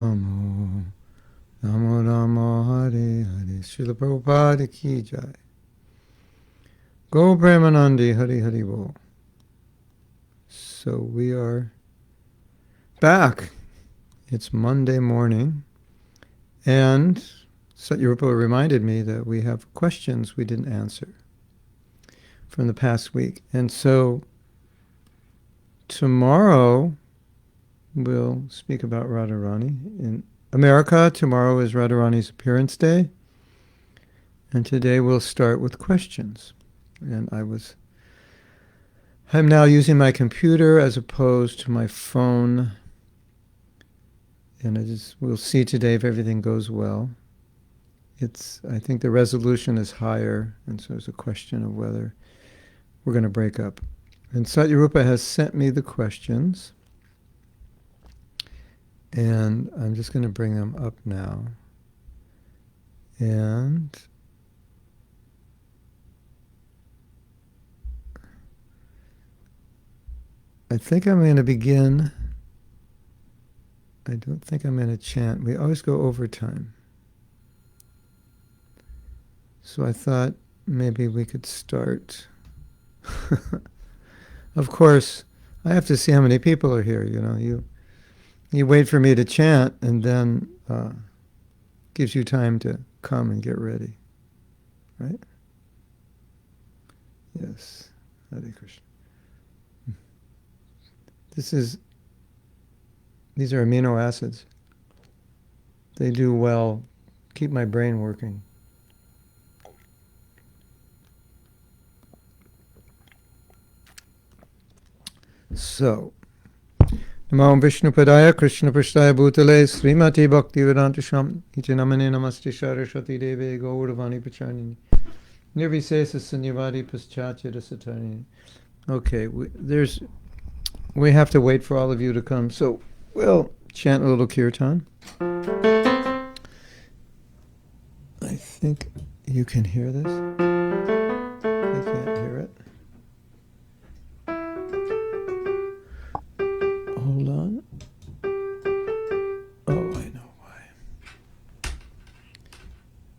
Namo, Namo Namo Hare Hare. Srila Prabhupada ki jai. Go Premanandi Hari Hari Bo. So we are back. It's Monday morning, and Satyarupa reminded me that we have questions we didn't answer from the past week. And so tomorrow we'll speak about Radharani. In America, tomorrow is Radharani's appearance day, and today we'll start with questions. And I'm now using my computer as opposed to my phone, and we'll see today if everything goes well. I think the resolution is higher, and so there's a question of whether we're going to break up. And Satyarupa has sent me the questions, and I'm just going to bring them up now. And I think I'm going to begin. I don't think I'm going to chant. We always go overtime. So I thought maybe we could start. Of course, I have to see how many people are here. You wait for me to chant, and then gives you time to come and get ready, right? Yes, Hare Krishna. These are amino acids. They do well, keep my brain working. So, Namo Vishnu Padaya Krishna Prasthaya Bhutale Srimati Bhakti Vedanta Sham Iti Namane Namaste Saraswati Deve Gauravani Pacharnini Nirvisesa Sanyavadi Paschachita Satarnini. Okay, we have to wait for all of you to come, so we'll chant a little kirtan. I think you can hear this. I can't hear it. Hold on. Oh, I know why.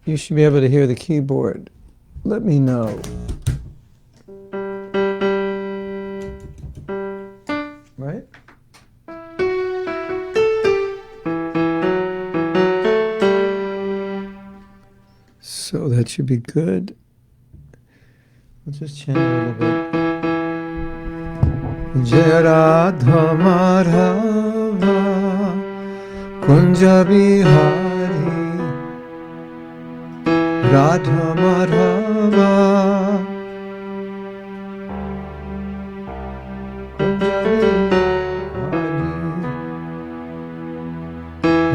You should be able to hear the keyboard. Let me know. Right? So that should be good. We'll just chant a little bit. Jai Radha Madhava Kunja Bihari Radha Madhava Kunja Bihari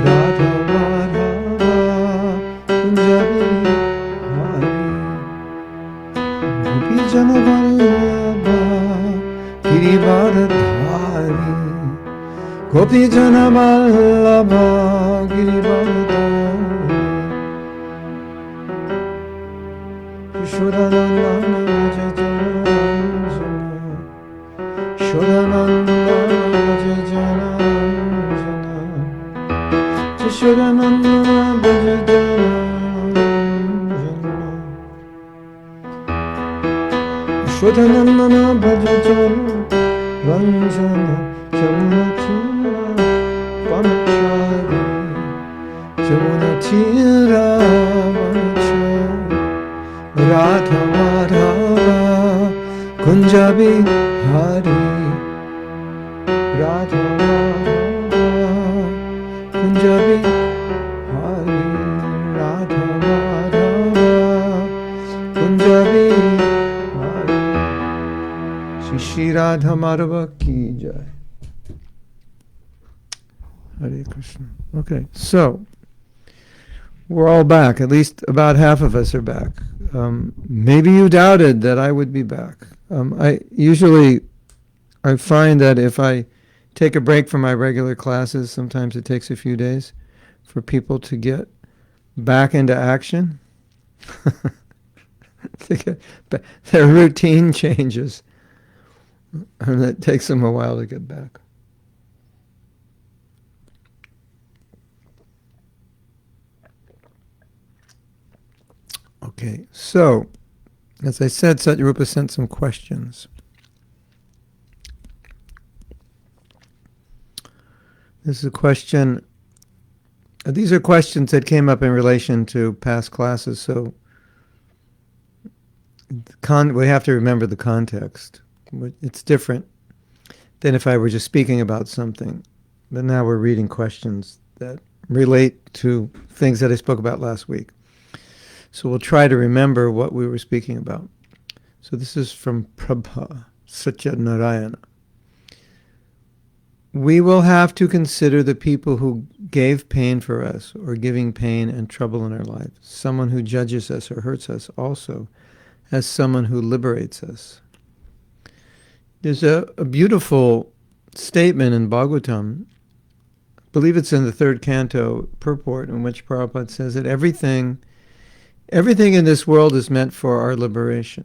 Radha Madhava Kunja Bihari Gopi Jana Vallabha Girivardhari Gopi Jana Vallabha Girivardhari Yashodanandana Jajananjana Yashodanandana Jajananjana Yashodanandana Jajananjana Yashodanandana Bhajajana Ranjana Jamuna Tira Vanachari Jamuna Tira Vanachari Radha Madhava Kunja Bihari Radha Madhava Kunja Bihari Radha Madhava Kunja Bihari Shri Radha Madhava ki jai. Hare Krishna. Okay, so we're all back. At least about half of us are back. Maybe you doubted that I would be back. I find that if I take a break from my regular classes, sometimes it takes a few days for people to get back into action. Their routine changes. And it takes them a while to get back. Okay, so, as I said, Satyarupa sent some questions. This is a question. These are questions that came up in relation to past classes, so we have to remember the context. It's different than if I were just speaking about something. But now we're reading questions that relate to things that I spoke about last week. So we'll try to remember what we were speaking about. So this is from Prabha Satyanarayana. We will have to consider the people who gave pain for us or giving pain and trouble in our life. Someone who judges us or hurts us also as someone who liberates us. There's a beautiful statement in Bhagavatam, I believe it's in the third canto purport, in which Prabhupada says that everything in this world is meant for our liberation.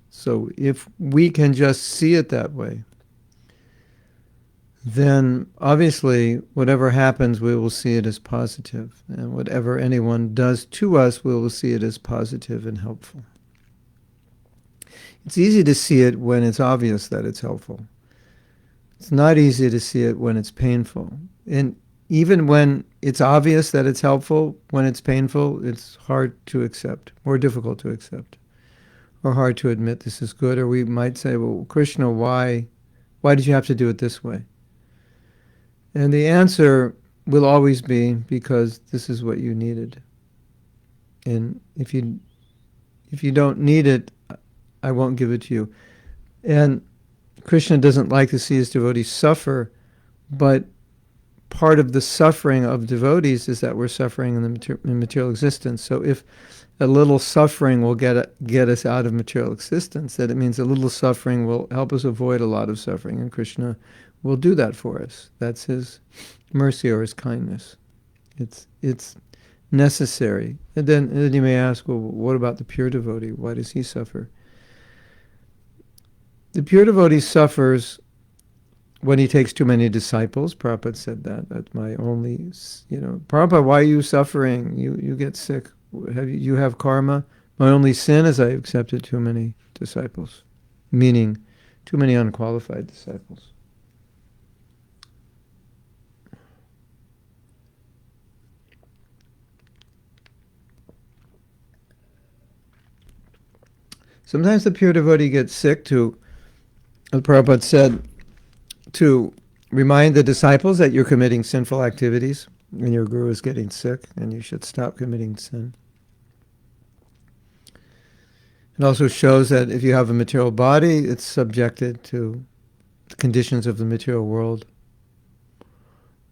So if we can just see it that way, then obviously whatever happens, we will see it as positive. And whatever anyone does to us, we will see it as positive and helpful. It's easy to see it when it's obvious that it's helpful. It's not easy to see it when it's painful. And even when it's obvious that it's helpful, when it's painful, it's hard to accept, more difficult to accept, or hard to admit this is good. Or we might say, well, Krishna, why did you have to do it this way? And the answer will always be, because this is what you needed. And if you don't need it, I won't give it to you. And Krishna doesn't like to see his devotees suffer, but part of the suffering of devotees is that we're suffering in material existence. So if a little suffering will get us out of material existence, that it means a little suffering will help us avoid a lot of suffering. And Krishna will do that for us. That's his mercy or his kindness. It's necessary. And then you may ask, well, what about the pure devotee? Why does he suffer? The pure devotee suffers when he takes too many disciples. Prabhupada said that. That's my only, Prabhupada, why are you suffering? You get sick. You have karma. My only sin is I accepted too many disciples, meaning too many unqualified disciples. Sometimes the pure devotee gets sick as Prabhupada said, to remind the disciples that you're committing sinful activities and your guru is getting sick and you should stop committing sin. It also shows that if you have a material body, it's subjected to the conditions of the material world.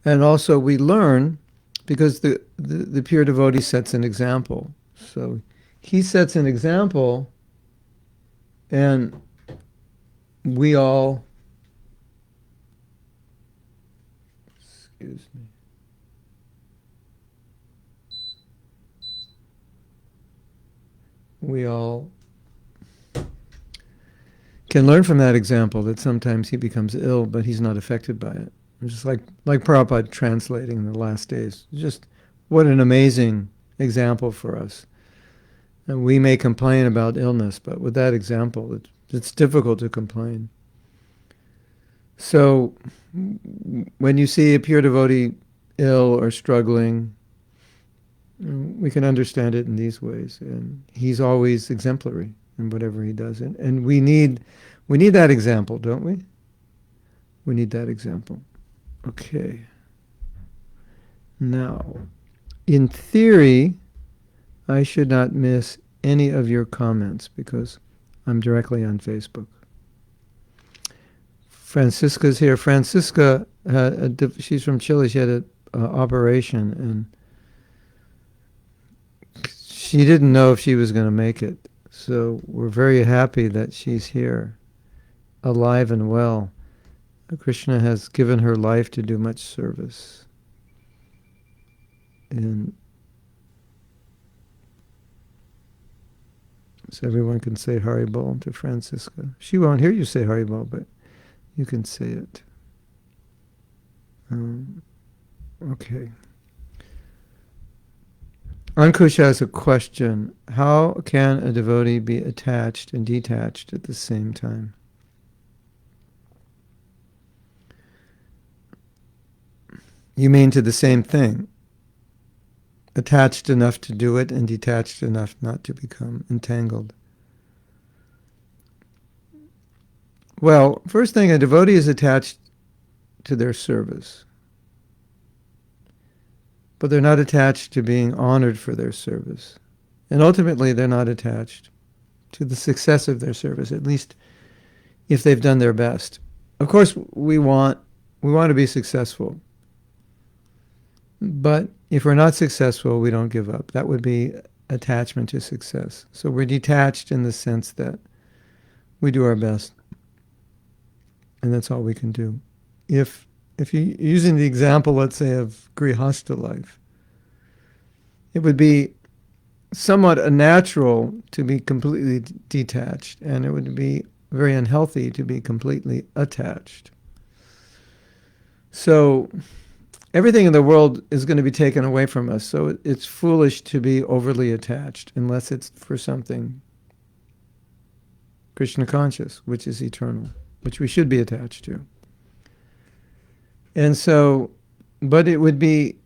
And also we learn because the pure devotee sets an example. So he sets an example, and we all, excuse me, we all can learn from that example that sometimes he becomes ill, but he's not affected by it. Just like Prabhupada translating in the last days. Just what an amazing example for us. And we may complain about illness, but with that example, it's difficult to complain. So when you see a pure devotee ill or struggling, we can understand it in these ways. And he's always exemplary in whatever he does. And we need that example, don't we? We need that example. Okay. Now, in theory, I should not miss any of your comments because I'm directly on Facebook. Francisca's here. Francisca, she's from Chile. She had an operation, and she didn't know if she was going to make it. So we're very happy that she's here, alive and well. Krishna has given her life to do much service. And so everyone can say Haribol to Francisca. She won't hear you say Haribol, but you can say it. Okay. Ankush has a question. How can a devotee be attached and detached at the same time? You mean to the same thing? Attached enough to do it and detached enough not to become entangled. Well, first thing, a devotee is attached to their service, but they're not attached to being honored for their service. And ultimately, they're not attached to the success of their service, at least if they've done their best. Of course, we want to be successful. But if we're not successful, we don't give up. That would be attachment to success. So we're detached in the sense that we do our best. And that's all we can do. If you're using the example, let's say, of Grihastha life, it would be somewhat unnatural to be completely detached, and it would be very unhealthy to be completely attached. So everything in the world is going to be taken away from us, so it's foolish to be overly attached unless it's for something Krishna conscious, which is eternal, which we should be attached to. And so, but it would be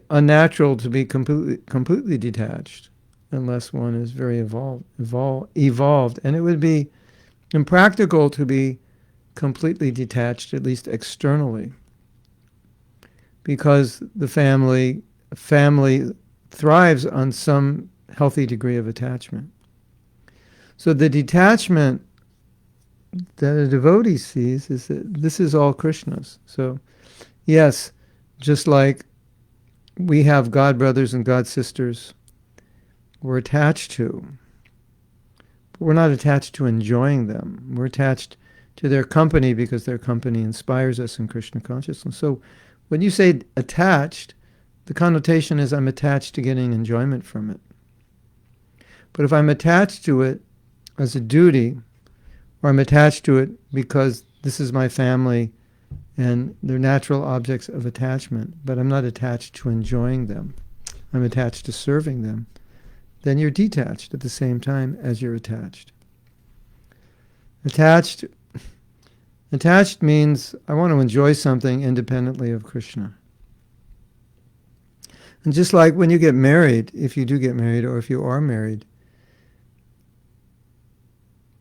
unnatural to be completely detached unless one is very evolved. And it would be impractical to be completely detached, at least externally, because the family thrives on some healthy degree of attachment. So the detachment that a devotee sees is that this is all Krishna's. So yes, just like we have God brothers and God sisters we're attached to, but we're not attached to enjoying them. We're attached to their company because their company inspires us in Krishna consciousness. So when you say attached, the connotation is I'm attached to getting enjoyment from it. But if I'm attached to it as a duty, or I'm attached to it because this is my family and they're natural objects of attachment, but I'm not attached to enjoying them, I'm attached to serving them, then you're detached at the same time as you're attached. Attached means I want to enjoy something independently of Krishna. And just like when you get married, if you do get married or if you are married,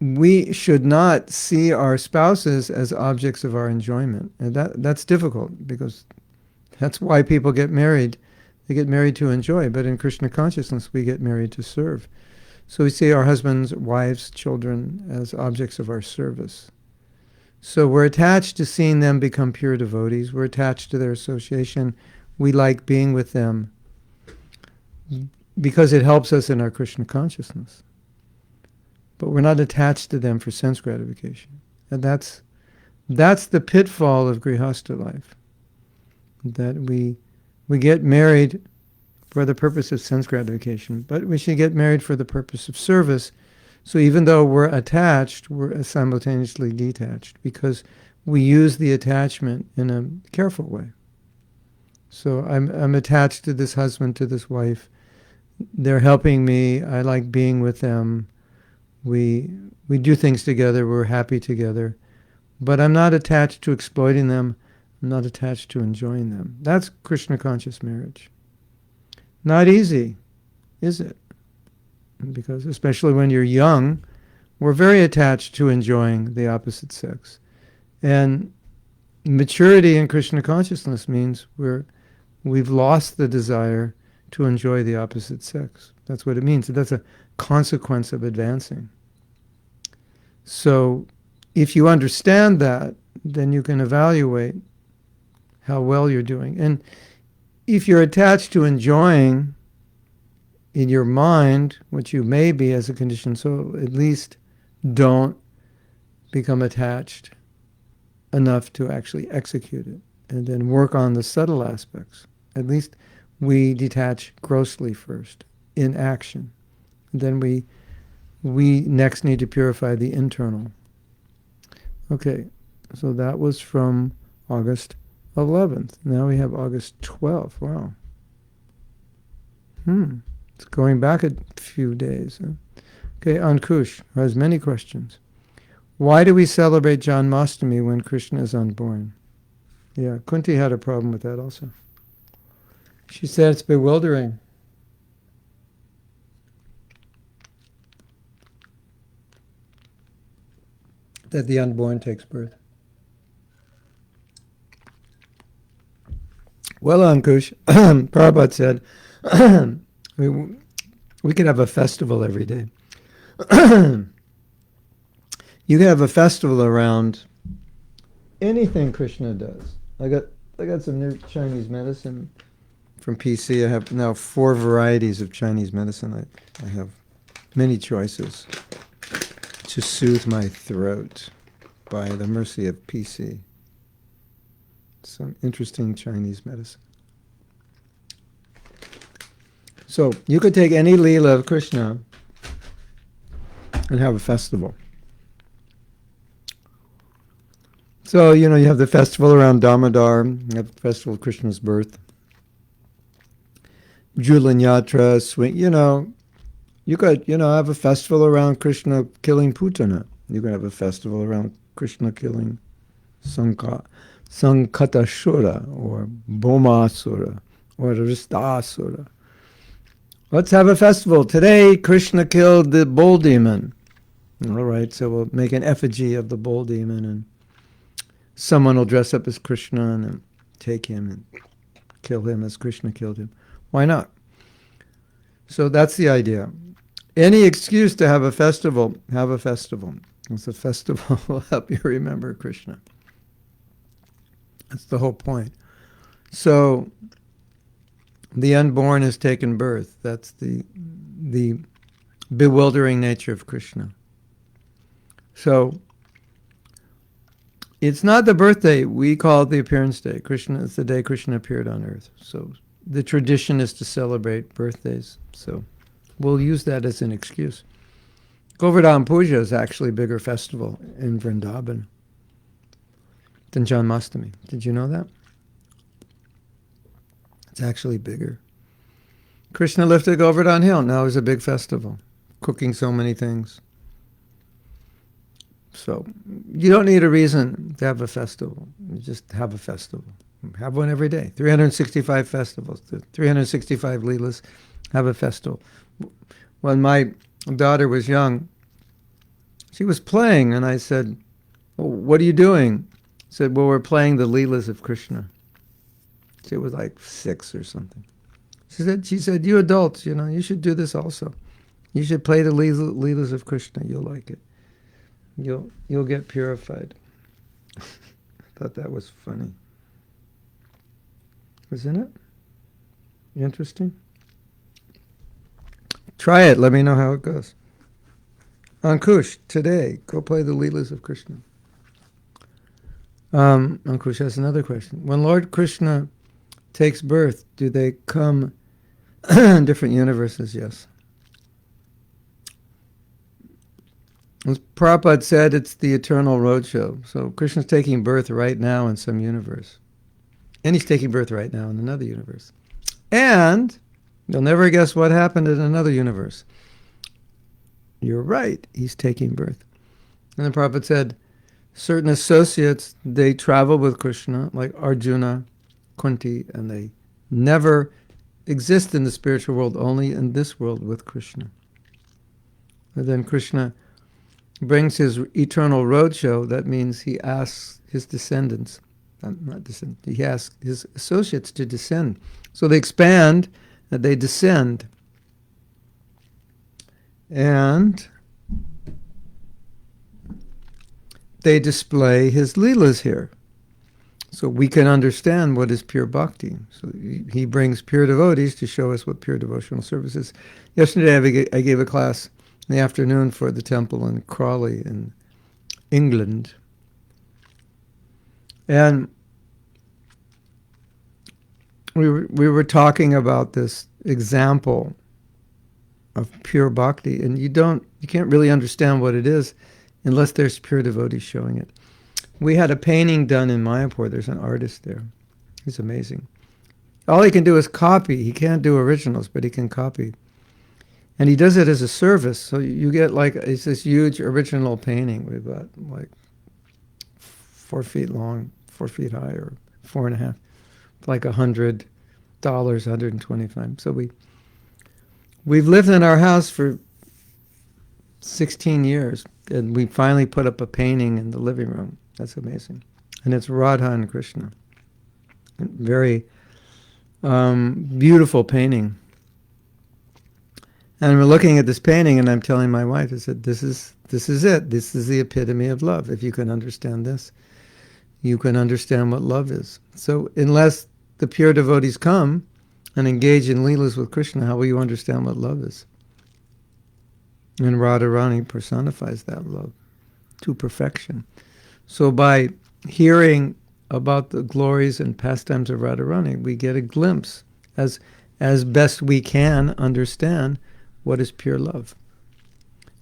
we should not see our spouses as objects of our enjoyment. And that's difficult because that's why people get married. They get married to enjoy, but in Krishna consciousness we get married to serve. So we see our husbands, wives, children as objects of our service. So we're attached to seeing them become pure devotees. We're attached to their association. We like being with them because it helps us in our Krishna consciousness. But we're not attached to them for sense gratification. And that's the pitfall of Grihastha life. That we get married for the purpose of sense gratification, but we should get married for the purpose of service. So even though we're attached, we're simultaneously detached because we use the attachment in a careful way. So I'm attached to this husband, to this wife. They're helping me. I like being with them. We do things together. We're happy together. But I'm not attached to exploiting them. I'm not attached to enjoying them. That's Krishna conscious marriage. Not easy, is it? Because especially when you're young, we're very attached to enjoying the opposite sex. And maturity in Krishna consciousness means we've lost the desire to enjoy the opposite sex. That's what it means. That's a consequence of advancing. So if you understand that, then you can evaluate how well you're doing. And if you're attached to enjoying in your mind, which you may be as a conditioned soul, at least don't become attached enough to actually execute it, and then work on the subtle aspects. At least we detach grossly first in action. And then we next need to purify the internal. Okay, so that was from August 11th. Now we have August 12th. Wow. It's going back a few days. Huh? Okay, Ankush has many questions. Why do we celebrate Janmashtami when Krishna is unborn? Yeah, Kunti had a problem with that also. She said it's bewildering. That the unborn takes birth. Well, Ankush, Prabhupada said, we could have a festival every day. You can have a festival around anything Krishna does. I got some new Chinese medicine from PC. I have now 4 varieties of Chinese medicine. I have many choices to soothe my throat by the mercy of PC. Some interesting Chinese medicine. So you could take any Leela of Krishna and have a festival. So, you have the festival around Damodar, you have the festival of Krishna's birth. Julan Yatra, swing, you could, have a festival around Krishna killing Putana. You could have a festival around Krishna killing Sankatashura or Bhomasura or Ristasura. Let's have a festival. Today, Krishna killed the bull demon. All right, so we'll make an effigy of the bull demon, and someone will dress up as Krishna and take him and kill him as Krishna killed him. Why not? So that's the idea. Any excuse to have a festival, have a festival. It's a festival will help you remember Krishna. That's the whole point. So the unborn has taken birth. That's the bewildering nature of Krishna. So it's not the birthday. We call it the appearance day. Krishna, it's the day Krishna appeared on earth. So the tradition is to celebrate birthdays. So we'll use that as an excuse. Govardhan Puja is actually a bigger festival in Vrindavan than Janmashtami. Did you know that? It's actually bigger. Krishna lifted Govardhan Hill. Now is a big festival, cooking so many things. So you don't need a reason to have a festival. You just have a festival. Have one every day. 365 festivals, 365 Leelas. Have a festival. When my daughter was young, she was playing, and I said, "Oh, what are you doing?" She said, "Well, we're playing the Leelas of Krishna." She was like 6 or something. She said, "You adults, you should do this also. You should play the Leelas of Krishna. You'll like it. You'll get purified." I thought that was funny. Isn't it? Interesting. Try it. Let me know how it goes. Ankush, today, go play the Leelas of Krishna. Ankush has another question. When Lord Krishna takes birth, do they come in different universes? Yes. As Prabhupada said, it's the eternal roadshow. So Krishna's taking birth right now in some universe. And he's taking birth right now in another universe. And you'll never guess what happened in another universe. You're right, he's taking birth. And the Prabhupada said, certain associates, they travel with Krishna, like Arjuna, Kunti, and they never exist in the spiritual world, only in this world with Krishna. And then Krishna brings his eternal roadshow. That means he asks his descendants, he asks his associates to descend. So they expand and they descend. And they display his Leelas here. So we can understand what is pure bhakti. So he brings pure devotees to show us what pure devotional service is. Yesterday I gave a class in the afternoon for the temple in Crawley in England. And we were talking about this example of pure bhakti, and you can't really understand what it is unless there's pure devotees showing it. We had a painting done in Mayapur. There's an artist there. He's amazing. All he can do is copy. He can't do originals, but he can copy. And he does it as a service. So you get like, it's this huge original painting. We've got like 4 feet long, 4 feet high, or 4.5, like $100, 125. So we've lived in our house for 16 years, and we finally put up a painting in the living room. That's amazing. And it's Radha and Krishna. Very beautiful painting. And we're looking at this painting, and I'm telling my wife, I said, this is it. This is the epitome of love. If you can understand this, you can understand what love is. So unless the pure devotees come and engage in leelas with Krishna, how will you understand what love is? And Radharani personifies that love to perfection. So by hearing about the glories and pastimes of Radharani, we get a glimpse, as best we can understand, what is pure love.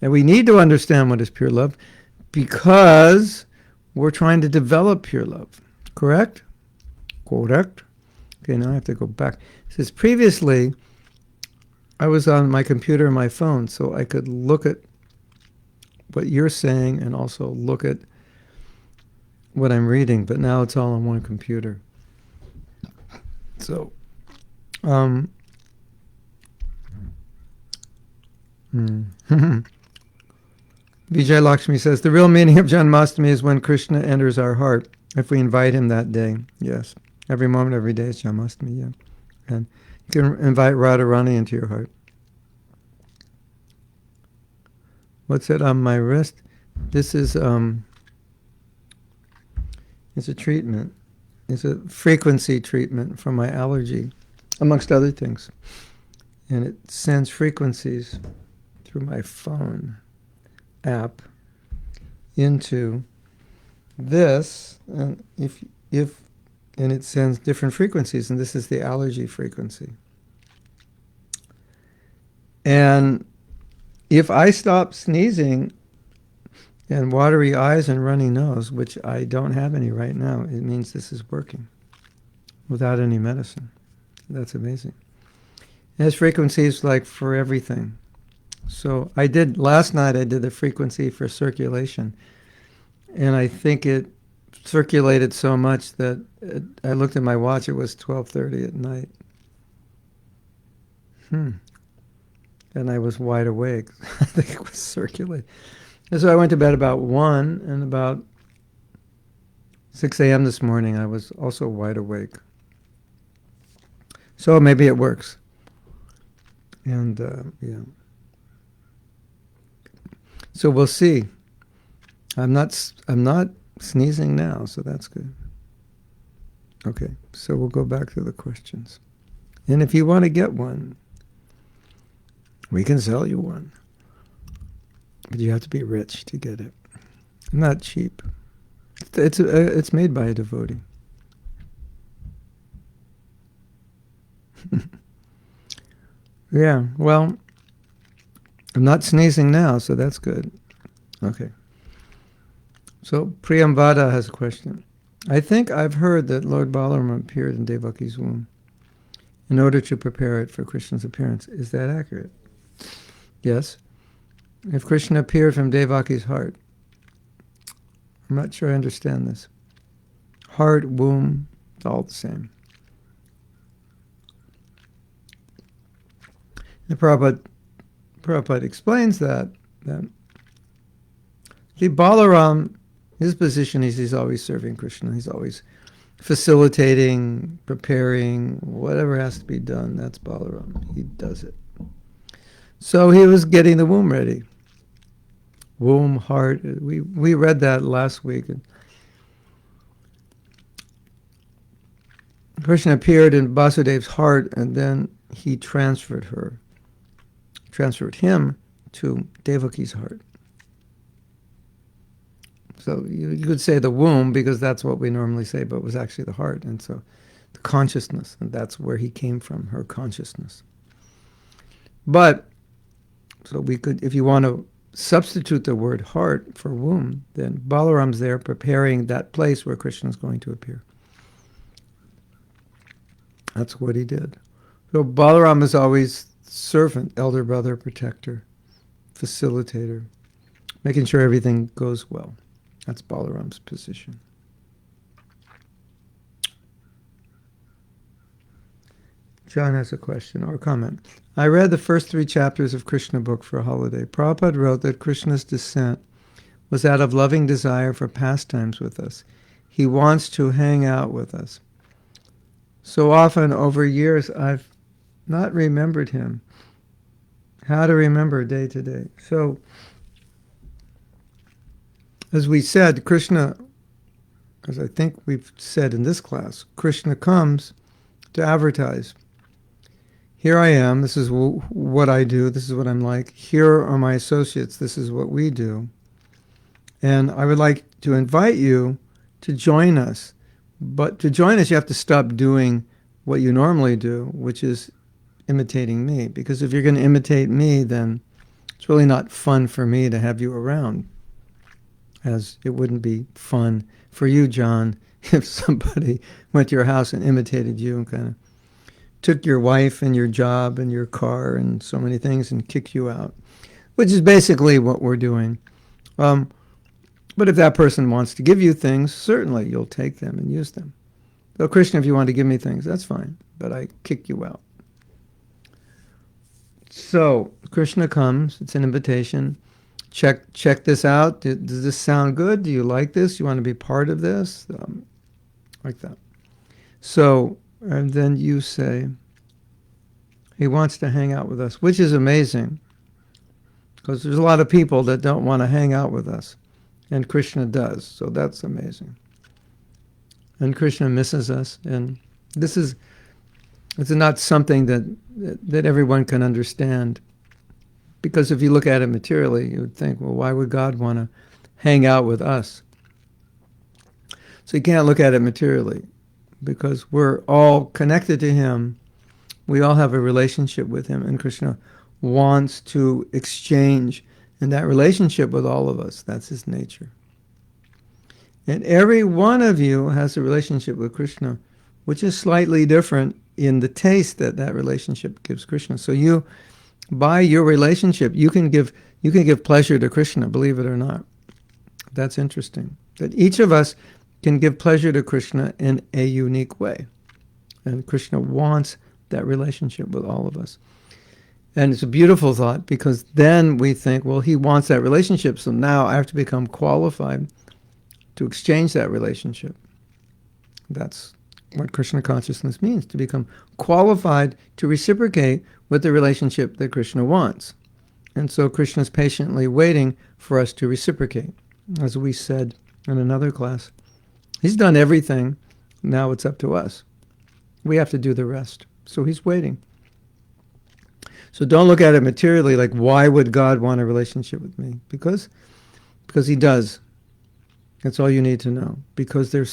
And we need to understand what is pure love because we're trying to develop pure love. Correct? Correct. Okay, now I have to go back. It says, previously, I was on my computer and my phone, so I could look at what you're saying and also look at what I'm reading, but now it's all on one computer. So, Vijay Lakshmi says, the real meaning of Janmashtami is when Krishna enters our heart, if we invite him that day. Yes. Every moment, every day is Janmashtami, yeah. And you can invite Radharani into your heart. What's it on my wrist? This is, it's a treatment. It's a frequency treatment for my allergy, amongst other things. And it sends frequencies through my phone app into this, and and it sends different frequencies, and this is the allergy frequency. And if I stop sneezing and watery eyes and runny nose, which I don't have any right now, it means this is working without any medicine. That's amazing. It has frequencies like for everything. So last night I did the frequency for circulation, and I think it circulated so much that I looked at my watch, it was 12:30 at night. And I was wide awake. I think it was circulating. And so I went to bed about 1, and about 6 a.m. this morning I was also wide awake. So maybe it works. And yeah. So we'll see. I'm not sneezing now, so that's good. Okay, so we'll go back to the questions. And if you want to get one, we can sell you one. But you have to be rich to get it. Not cheap. It's made by a devotee. Yeah, well, I'm not sneezing now, so that's good. Okay. So Priyamvada has a question. I think I've heard that Lord Balaram appeared in Devaki's womb in order to prepare it for Krishna's appearance. Is that accurate? Yes. If Krishna appeared from Devaki's heart, I'm not sure I understand this. Heart, womb, it's all the same. The Prabhupada explains that see, Balaram, his position is he's always serving Krishna. He's always facilitating, preparing, whatever has to be done, that's Balaram. He does it. So he was getting the womb ready. Womb, heart. We read that last week. Krishna appeared in Vasudev's heart, and then he transferred him to Devaki's heart. So you could say the womb, because that's what we normally say, but it was actually the heart. And so the consciousness, and that's where he came from, her consciousness. But, so we could, if you want to substitute the word heart for womb, then Balaram's there preparing that place where Krishna is going to appear. That's what he did. So Balaram is always servant, elder brother, protector, facilitator, making sure everything goes well. That's Balaram's position. John has a question or comment. I read the first 3 chapters of Krishna book for a holiday. Prabhupada wrote that Krishna's descent was out of loving desire for pastimes with us. He wants to hang out with us. So often over years I've not remembered him. How to remember day to day. So, as we said, Krishna, as I think we've said in this class, Krishna comes to advertise. Here I am, this is what I do, this is what I'm like. Here are my associates, this is what we do. And I would like to invite you to join us. But to join us, you have to stop doing what you normally do, which is imitating me. Because if you're going to imitate me, then it's really not fun for me to have you around. As it wouldn't be fun for you, John, if somebody went to your house and imitated you and kind of took your wife and your job and your car and so many things and kicked you out, which is basically what we're doing. But if that person wants to give you things, certainly you'll take them and use them. So Krishna, if you want to give me things, that's fine, but I kick you out. So Krishna comes, it's an invitation. Check this out. Does this sound good? Do you like this? You want to be part of this? Like that. So, and then you say, he wants to hang out with us, which is amazing, because there's a lot of people that don't want to hang out with us, and Krishna does, so that's amazing. And Krishna misses us, and it's not something that everyone can understand. Because if you look at it materially, you would think, well, why would God want to hang out with us? So you can't look at it materially, because we're all connected to Him. We all have a relationship with Him, and Krishna wants to exchange in that relationship with all of us. That's His nature. And every one of you has a relationship with Krishna, which is slightly different in the taste that relationship gives Krishna. So you, by your relationship, you can give pleasure to Krishna, believe it or not. That's interesting. That each of us can give pleasure to Krishna in a unique way. And Krishna wants that relationship with all of us. And it's a beautiful thought, because then we think, well, He wants that relationship, so now I have to become qualified to exchange that relationship. That's what Krishna consciousness means, to become qualified to reciprocate with the relationship that Krishna wants. And so Krishna's patiently waiting for us to reciprocate. As we said in another class, He's done everything, now it's up to us. We have to do the rest. So He's waiting. So don't look at it materially, like, why would God want a relationship with me? Because He does. That's all you need to know. Because there's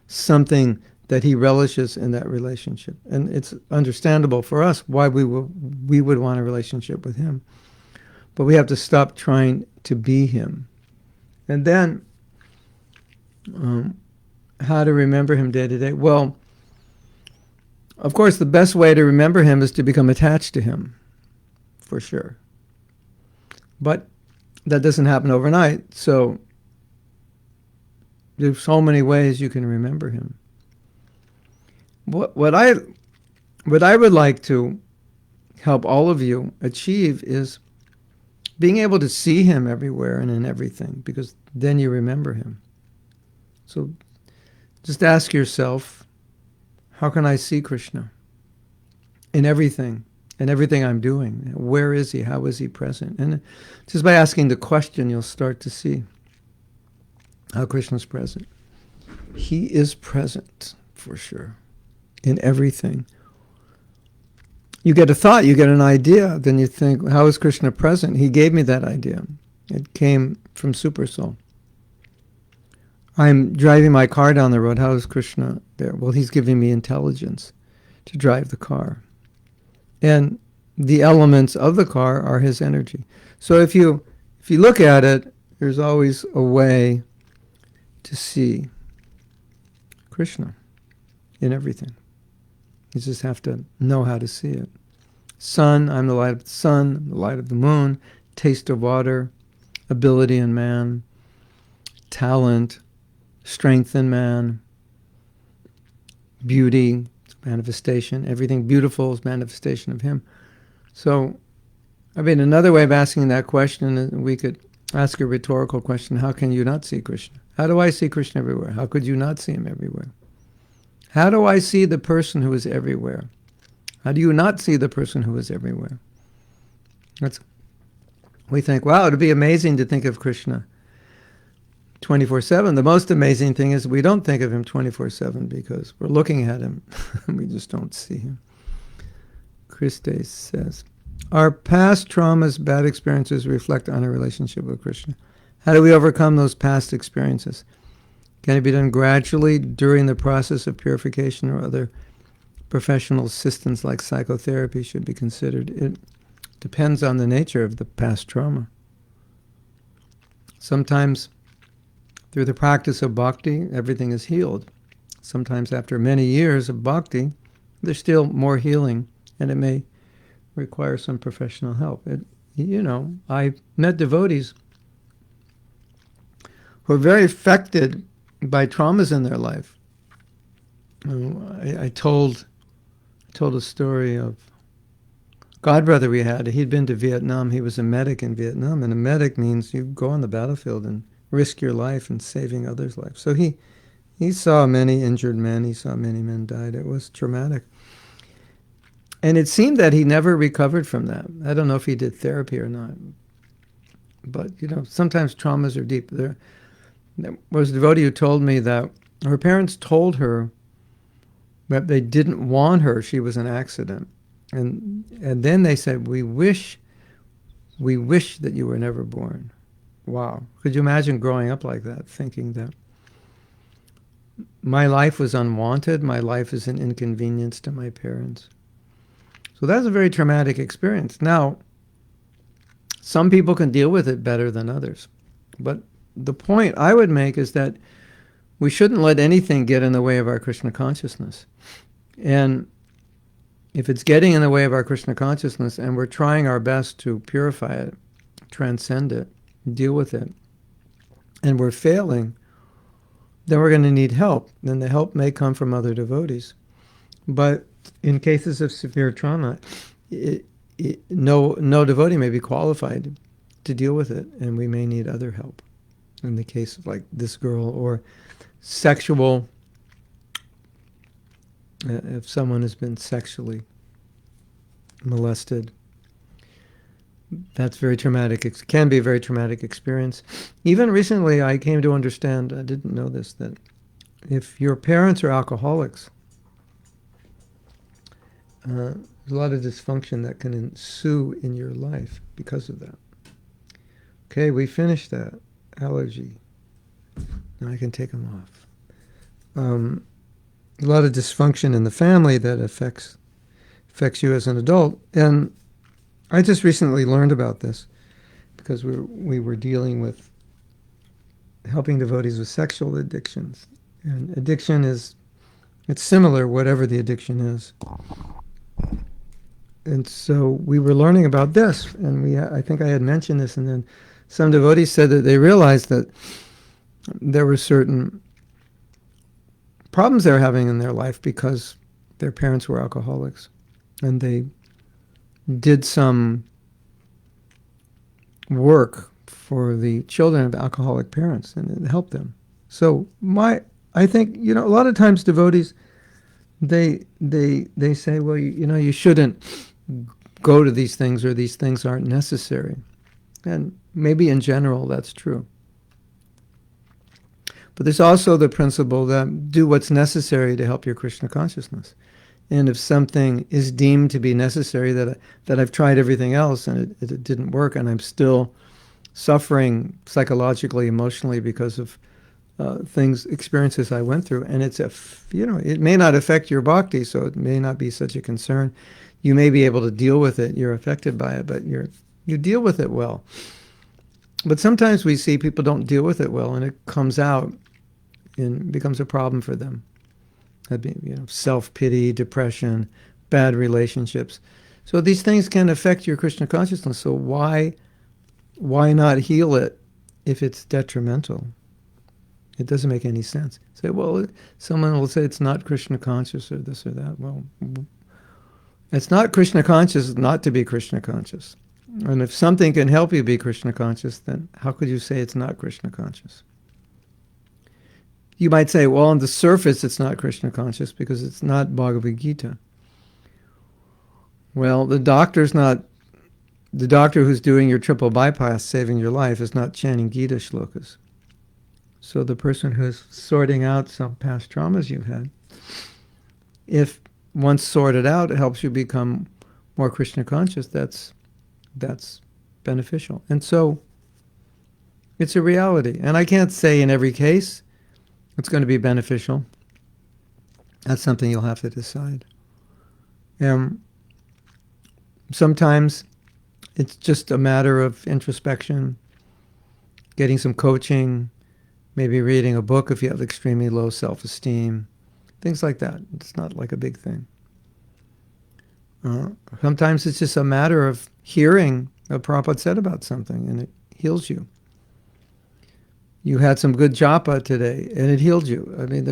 something that He relishes in that relationship. And it's understandable for us why we would want a relationship with Him. But we have to stop trying to be Him. And then, how to remember Him day to day? Well, of course, the best way to remember Him is to become attached to Him, for sure. But that doesn't happen overnight, so there's so many ways you can remember Him. What I would like to help all of you achieve is being able to see Him everywhere and in everything, because then you remember Him. So just ask yourself, how can I see Krishna? In everything I'm doing. Where is He? How is He present? And just by asking the question, you'll start to see how Krishna's present. He is present, for sure, in everything. You get a thought, you get an idea, then you think, how is Krishna present? He gave me that idea. It came from Super Soul. I'm driving my car down the road. How is Krishna there? Well, He's giving me intelligence to drive the car. And the elements of the car are His energy. So if you look at it, there's always a way to see Krishna in everything. You just have to know how to see it. Sun, I'm the light of the sun, I'm the light of the moon, taste of water, ability in man, talent, strength in man, beauty, manifestation. Everything beautiful is manifestation of him. So, I mean, another way of asking that question is we could ask a rhetorical question: how can you not see Krishna? How do I see Krishna everywhere? How could you not see him everywhere? How do I see the person who is everywhere? How do you not see the person who is everywhere? We think, wow, it would be amazing to think of Krishna 24/7. The most amazing thing is we don't think of him 24/7 because we're looking at him and we just don't see him. Christe says, our past traumas, bad experiences reflect on our relationship with Krishna. How do we overcome those past experiences? Can it be done gradually during the process of purification, or other professional assistance like psychotherapy should be considered? It depends on the nature of the past trauma. Sometimes through the practice of bhakti, everything is healed. Sometimes after many years of bhakti, there's still more healing, and it may require some professional help. I met devotees who are very affected by traumas in their life. I told a story of a godbrother we had. He'd been to Vietnam. He was a medic in Vietnam, and a medic means you go on the battlefield and risk your life in saving others' lives. So he saw many injured men. He saw many men died. It was traumatic. And it seemed that he never recovered from that. I don't know if he did therapy or not. But, sometimes traumas are deep. There was a devotee who told me that her parents told her that they didn't want her. She was an accident. And then they said, we wish that you were never born. Wow. Could you imagine growing up like that, thinking that my life was unwanted, my life is an inconvenience to my parents? So that's a very traumatic experience. Now, some people can deal with it better than others. But the point I would make is that we shouldn't let anything get in the way of our Krishna consciousness. And if it's getting in the way of our Krishna consciousness and we're trying our best to purify it, transcend it, deal with it, and we're failing, then we're going to need help. Then the help may come from other devotees. But in cases of severe trauma, no devotee may be qualified to deal with it, and we may need other help. In the case of like this girl, or sexual, if someone has been sexually molested, that's very traumatic. It can be a very traumatic experience. Even recently, I came to understand, I didn't know this, that if your parents are alcoholics, there's a lot of dysfunction that can ensue in your life because of that. Okay, we finished that. Allergy. Now I can take them off. A lot of dysfunction in the family that affects you as an adult. And I just recently learned about this because we were dealing with helping devotees with sexual addictions. And addiction it's similar, whatever the addiction is. And so we were learning about this, and I think I had mentioned this, and then some devotees said that they realized that there were certain problems they were having in their life because their parents were alcoholics, and they did some work for the children of alcoholic parents, and it helped them. So I think, a lot of times devotees, they say, well, you shouldn't go to these things, or these things aren't necessary. And maybe in general that's true. But there's also the principle that do what's necessary to help your Krishna consciousness. And if something is deemed to be necessary, that I've tried everything else and it didn't work, and I'm still suffering psychologically, emotionally because of experiences I went through, and it may not affect your bhakti, so it may not be such a concern. You may be able to deal with it. You're affected by it, but you deal with it well. But sometimes we see people don't deal with it well, and it comes out and becomes a problem for them. That'd be, self-pity, depression, bad relationships. So these things can affect your Krishna consciousness. So why not heal it if it's detrimental? It doesn't make any sense. Say, well, someone will say it's not Krishna conscious or this or that. Well, it's not Krishna conscious not to be Krishna conscious. And if something can help you be Krishna conscious, then how could you say it's not Krishna conscious? You might say, well, on the surface it's not Krishna conscious because it's not Bhagavad Gita. Well, the doctor who's doing your triple bypass, saving your life, is not chanting Gita shlokas. So the person who's sorting out some past traumas you've had, if once sorted out, it helps you become more Krishna conscious, that's beneficial. And so it's a reality. And I can't say in every case it's going to be beneficial. That's something you'll have to decide. Sometimes it's just a matter of introspection, getting some coaching, maybe reading a book if you have extremely low self-esteem, things like that. It's not like a big thing. Sometimes it's just a matter of hearing what Prabhupada said about something and it heals you. You had some good japa today and it healed you. I mean,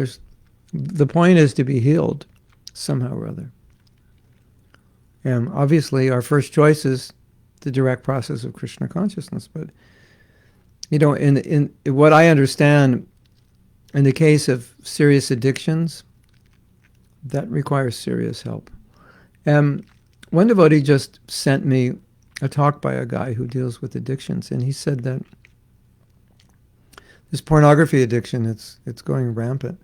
the point is to be healed somehow or other. And obviously our first choice is the direct process of Krishna consciousness, but in what I understand, in the case of serious addictions, that requires serious help. One devotee just sent me a talk by a guy who deals with addictions, and he said that this pornography addiction, it's going rampant.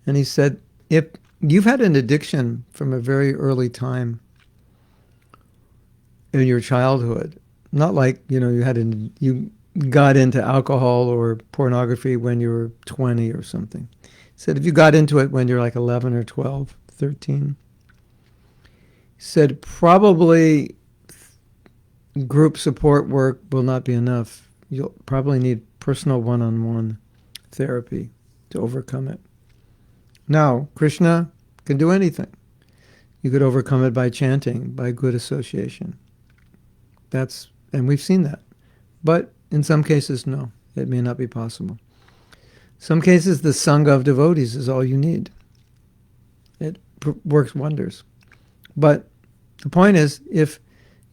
And he said, if you've had an addiction from a very early time in your childhood, not like, you got into alcohol or pornography when you were 20 or something. He said, if you got into it when you're like 11 or 12, 13, he said, probably group support work will not be enough. You'll probably need personal one-on-one therapy to overcome it. Now, Krishna can do anything. You could overcome it by chanting, by good association. And we've seen that. But in some cases, no, it may not be possible. Some cases, the Sangha of devotees is all you need. It works wonders. But the point is, if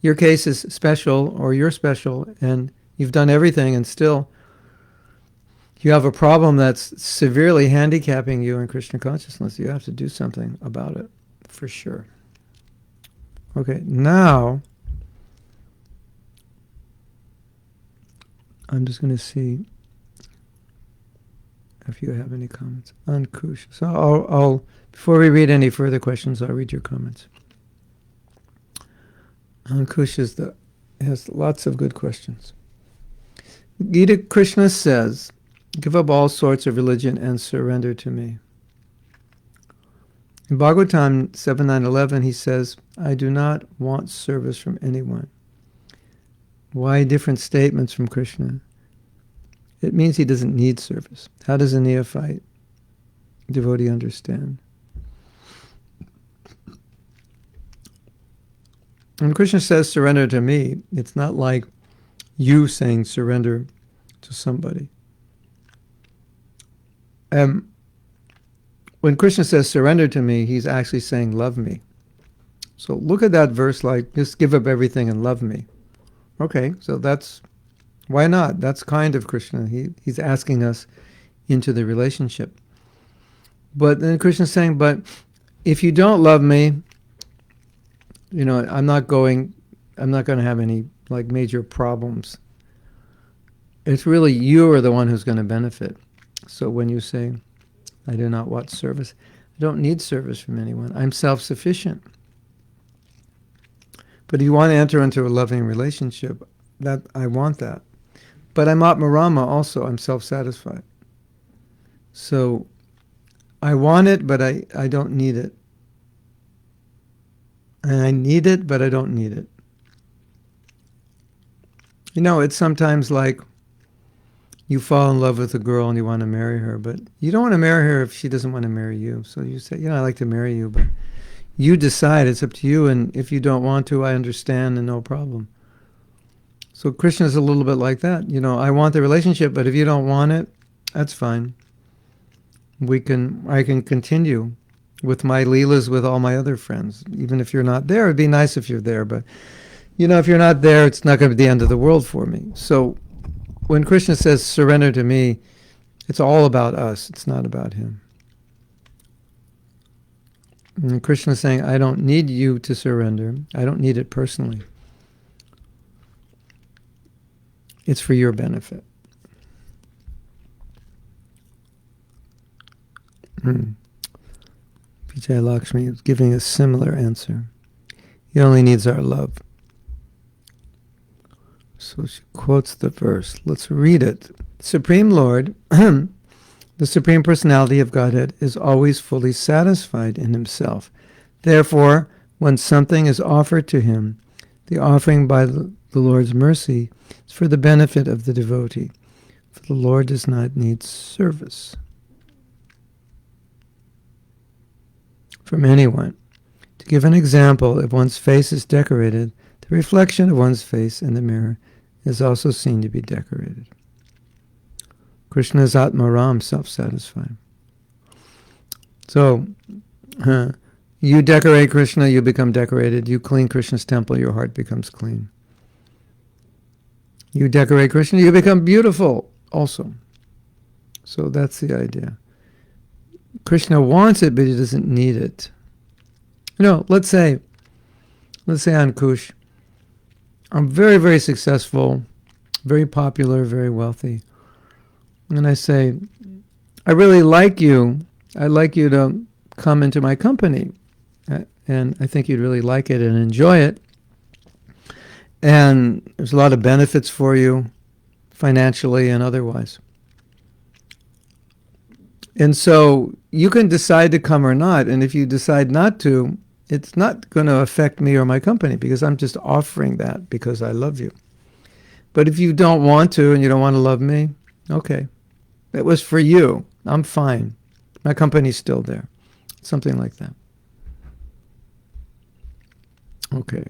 your case is special or you're special and you've done everything and still you have a problem that's severely handicapping you in Krishna consciousness, you have to do something about it, for sure. Okay, now I'm just going to see if you have any comments. Ankush. So I'll before we read any further questions, I'll read your comments. Ankush has lots of good questions. Gita Krishna says, give up all sorts of religion and surrender to me. In Bhagavatam 7.9.11, he says, I do not want service from anyone. Why different statements from Krishna? It means he doesn't need service. How does a neophyte devotee understand? When Krishna says surrender to me, it's not like you saying surrender to somebody. When Krishna says surrender to me, he's actually saying love me. So look at that verse like, just give up everything and love me. Okay, so why not? That's kind of Krishna. He's asking us into the relationship. But then Krishna's saying, but if you don't love me, I'm not going to have any like major problems. It's really you are the one who's going to benefit. So when you say, I do not want service, I don't need service from anyone. I'm self-sufficient. But if you want to enter into a loving relationship, that I want that. But I'm Atmarama also. I'm self-satisfied. So I want it, but I don't need it. And I need it, but I don't need it. It's sometimes like you fall in love with a girl and you want to marry her, but you don't want to marry her if she doesn't want to marry you. So you say, I'd like to marry you, but you decide, it's up to you, and if you don't want to, I understand and no problem. So Krishna is a little bit like that. I want the relationship, but if you don't want it, that's fine. I can continue with my leelas with all my other friends. Even if you're not there, it'd be nice if you're there, but if you're not there, it's not going to be the end of the world for me. So when Krishna says surrender to me, it's all about us. It's not about him. And Krishna is saying, I don't need you to surrender. I don't need it personally. It's for your benefit. Vijay Lakshmi is giving a similar answer. He only needs our love. So she quotes the verse. Let's read it. Supreme Lord, the Supreme Personality of Godhead, is always fully satisfied in himself. Therefore, when something is offered to him, the offering by the Lord's mercy is for the benefit of the devotee, for the Lord does not need service from anyone. To give an example, if one's face is decorated, the reflection of one's face in the mirror is also seen to be decorated. Krishna is Atma Ram, self-satisfied. So, you decorate Krishna, you become decorated. You clean Krishna's temple, your heart becomes clean. You decorate Krishna, you become beautiful also. So that's the idea. Krishna wants it, but he doesn't need it. Let's say Ankush, I'm very, very successful, very popular, very wealthy. And I say, I really like you. I'd like you to come into my company. And I think you'd really like it and enjoy it. And there's a lot of benefits for you, financially and otherwise. And so you can decide to come or not. And if you decide not to, it's not going to affect me or my company because I'm just offering that because I love you. But if you don't want to and you don't want to love me, okay. It was for you. I'm fine. My company's still there. Something like that. Okay.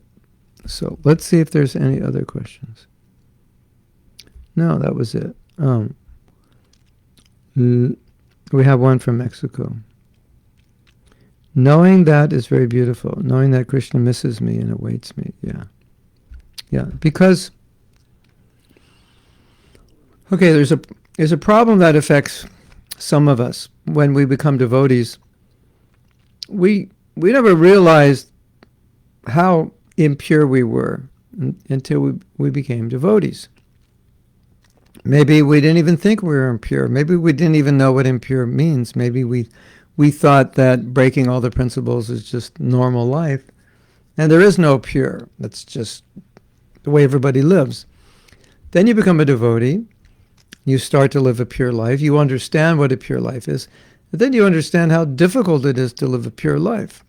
So let's see if there's any other questions. No, that was it. We have one from Mexico. Knowing that is very beautiful. Knowing that Krishna misses me and awaits me. Yeah. Because, okay, there's a problem that affects some of us when we become devotees. We never realized how impure we were until we became devotees. Maybe we didn't even think we were impure. Maybe we didn't even know what impure means. Maybe we thought that breaking all the principles is just normal life. And there is no pure. That's just the way everybody lives. Then you become a devotee. You start to live a pure life. You understand what a pure life is. But then you understand how difficult it is to live a pure life.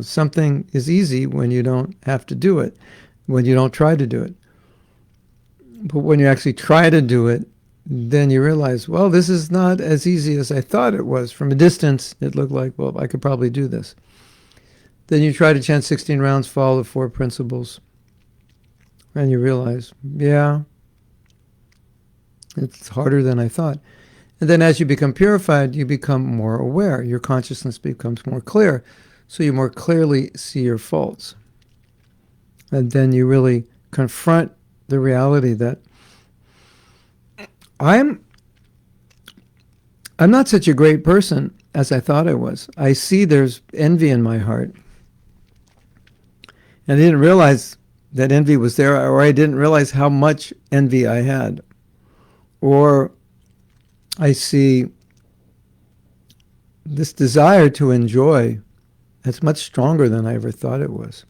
Something is easy when you don't have to do it, when you don't try to do it. But when you actually try to do it, then you realize, well, this is not as easy as I thought it was. From a distance, it looked like, well, I could probably do this. Then you try to chant 16 rounds, follow the 4 principles, and you realize, yeah, it's harder than I thought. And then as you become purified, you become more aware. Your consciousness becomes more clear, so you more clearly see your faults. And then you really confront the reality that I'm not such a great person as I thought I was. I see there's envy in my heart. And I didn't realize that envy was there, or I didn't realize how much envy I had. Or I see this desire to enjoy that's much stronger than I ever thought it was.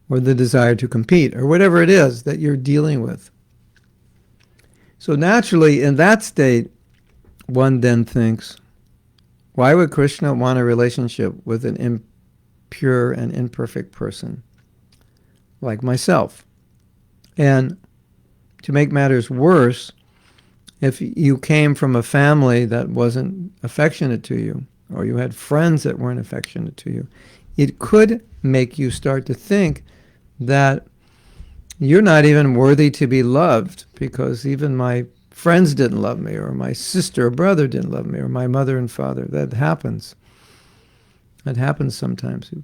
Or the desire to compete, or whatever it is that you're dealing with. So naturally, in that state, one then thinks, why would Krishna want a relationship with an impure and imperfect person like myself? And to make matters worse, if you came from a family that wasn't affectionate to you, or you had friends that weren't affectionate to you, it could make you start to think that you're not even worthy to be loved, because even my friends didn't love me, or my sister or brother didn't love me, or my mother and father. That happens. That happens sometimes. You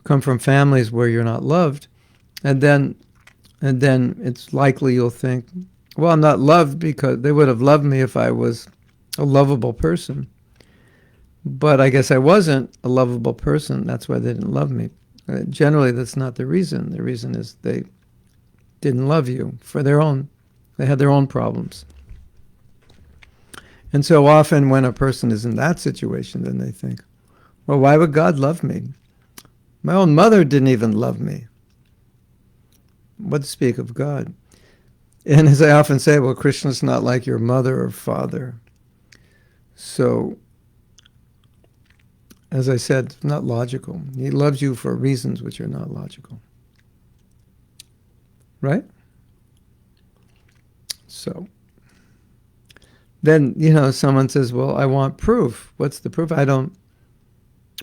come from families where you're not loved, and then it's likely you'll think, well, I'm not loved because they would have loved me if I was a lovable person. But I guess I wasn't a lovable person. That's why they didn't love me. Generally, that's not the reason. The reason is they didn't love you for their own. They had their own problems. And so often when a person is in that situation, then they think, well, why would God love me? My own mother didn't even love me. What to speak of God? And as I often say, well, Krishna's not like your mother or father. So, as I said, it's not logical. He loves you for reasons which are not logical. Right? So, then, someone says, well, I want proof. What's the proof?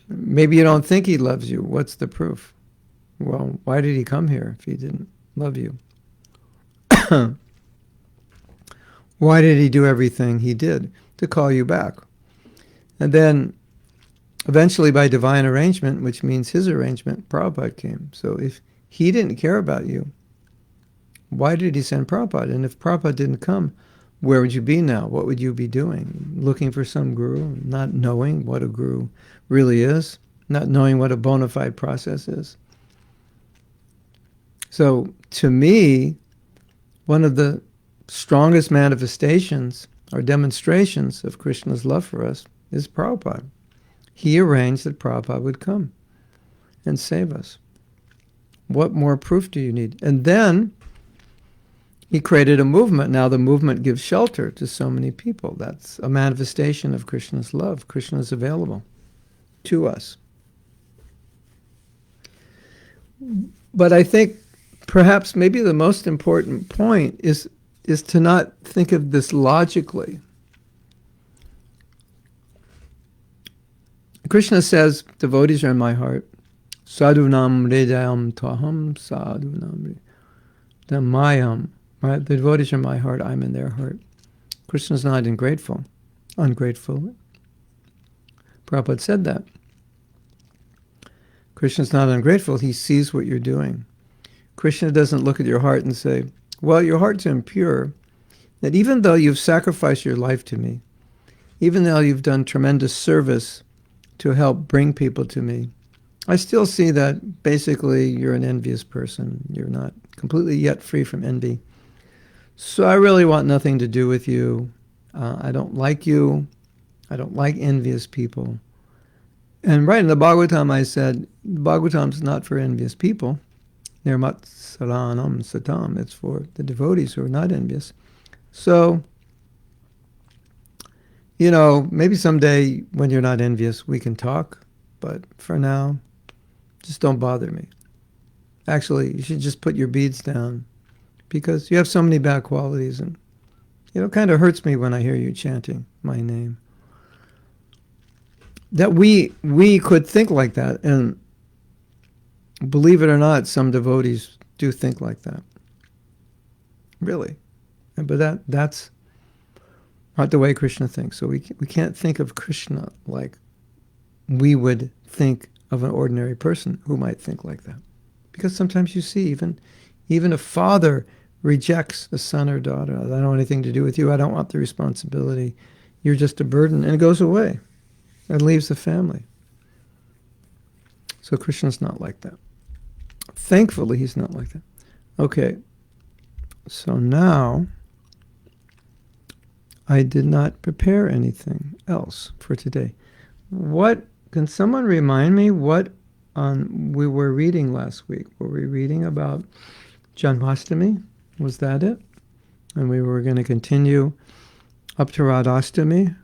Maybe you don't think he loves you. What's the proof? Well, why did he come here if he didn't love you? Why did he do everything he did? To call you back. And then, eventually by divine arrangement, which means his arrangement, Prabhupada came. So if he didn't care about you, why did he send Prabhupada? And if Prabhupada didn't come, where would you be now? What would you be doing? Looking for some guru, not knowing what a guru really is, not knowing what a bona fide process is. So to me, one of the strongest manifestations or demonstrations of Krishna's love for us is Prabhupada. He arranged that Prabhupada would come and save us. What more proof do you need? And then he created a movement. Now the movement gives shelter to so many people. That's a manifestation of Krishna's love. Krishna is available to us. But I think perhaps maybe the most important point is to not think of this logically. Krishna says, devotees are in my heart. Sadhunam hridayam taham sadhunam mayam. Right? The devotees are in my heart, I'm in their heart. Krishna's not ungrateful. Prabhupada said that. Krishna's not ungrateful, he sees what you're doing. Krishna doesn't look at your heart and say, well, your heart's impure, that even though you've sacrificed your life to me, even though you've done tremendous service to help bring people to me, I still see that basically you're an envious person. You're not completely yet free from envy. So I really want nothing to do with you. I don't like you. I don't like envious people. And right in the Bhagavatam I said, Bhagavatam's not for envious people. Nirmat saranam satam. It's for the devotees who are not envious. So, maybe someday when you're not envious, we can talk. But for now, just don't bother me. Actually, you should just put your beads down, because you have so many bad qualities, and it kind of hurts me when I hear you chanting my name. That we could think like that, and believe it or not, some devotees do think like that. Really. But that's not the way Krishna thinks. So we can't think of Krishna like we would think of an ordinary person who might think like that. Because sometimes you see even a father rejects a son or daughter. I don't want anything to do with you. I don't want the responsibility. You're just a burden. And it goes away and leaves the family. So Krishna's not like that. Thankfully, he's not like that. Okay. So now, I did not prepare anything else for today. Can someone remind me what we were reading last week? Were we reading about Janmashtami? Was that it? And we were going to continue up to Radhastami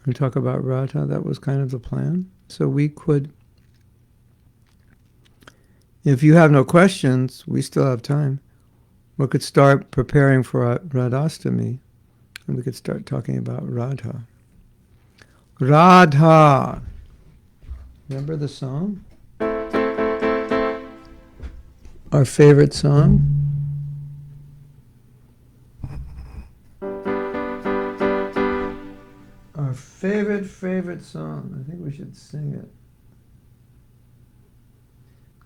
and talk about Radha. That was kind of the plan. So we could, if you have no questions, we still have time. We could start preparing for Radhastami. and we could start talking about Radha. Radha! Remember the song? Our favorite song? Our favorite song. I think we should sing it.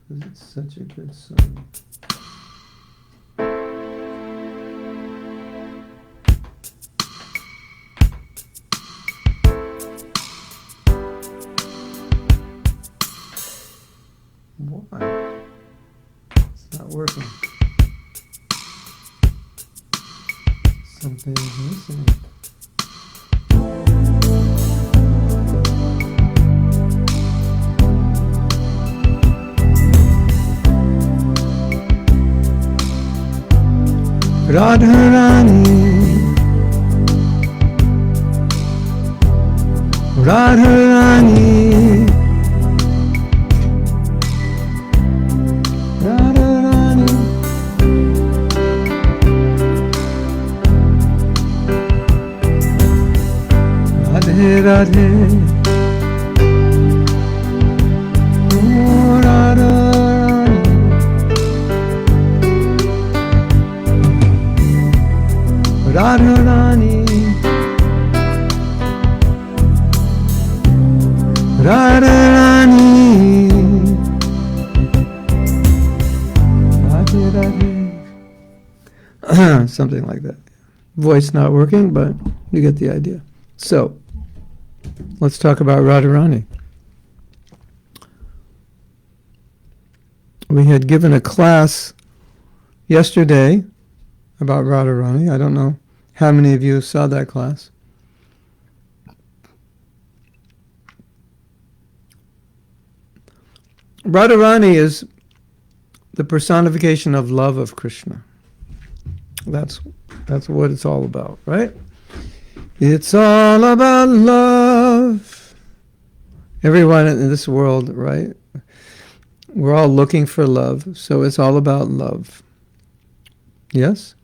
Because it's such a good song. Why? It's not working. Something is missing. Radharani, Radharani, Radharani, Radhe Radhe, oh Radharani, Radharani, Radharani, Radhe Radhe. Something like that. Voice not working, but you get the idea. So, let's talk about Radharani. We had given a class yesterday about Radharani. I don't know how many of you saw that class. Radharani is the personification of love of Krishna. That's what it's all about, right? It's all about love. Everyone in this world, right? We're all looking for love, so it's all about love. Yes?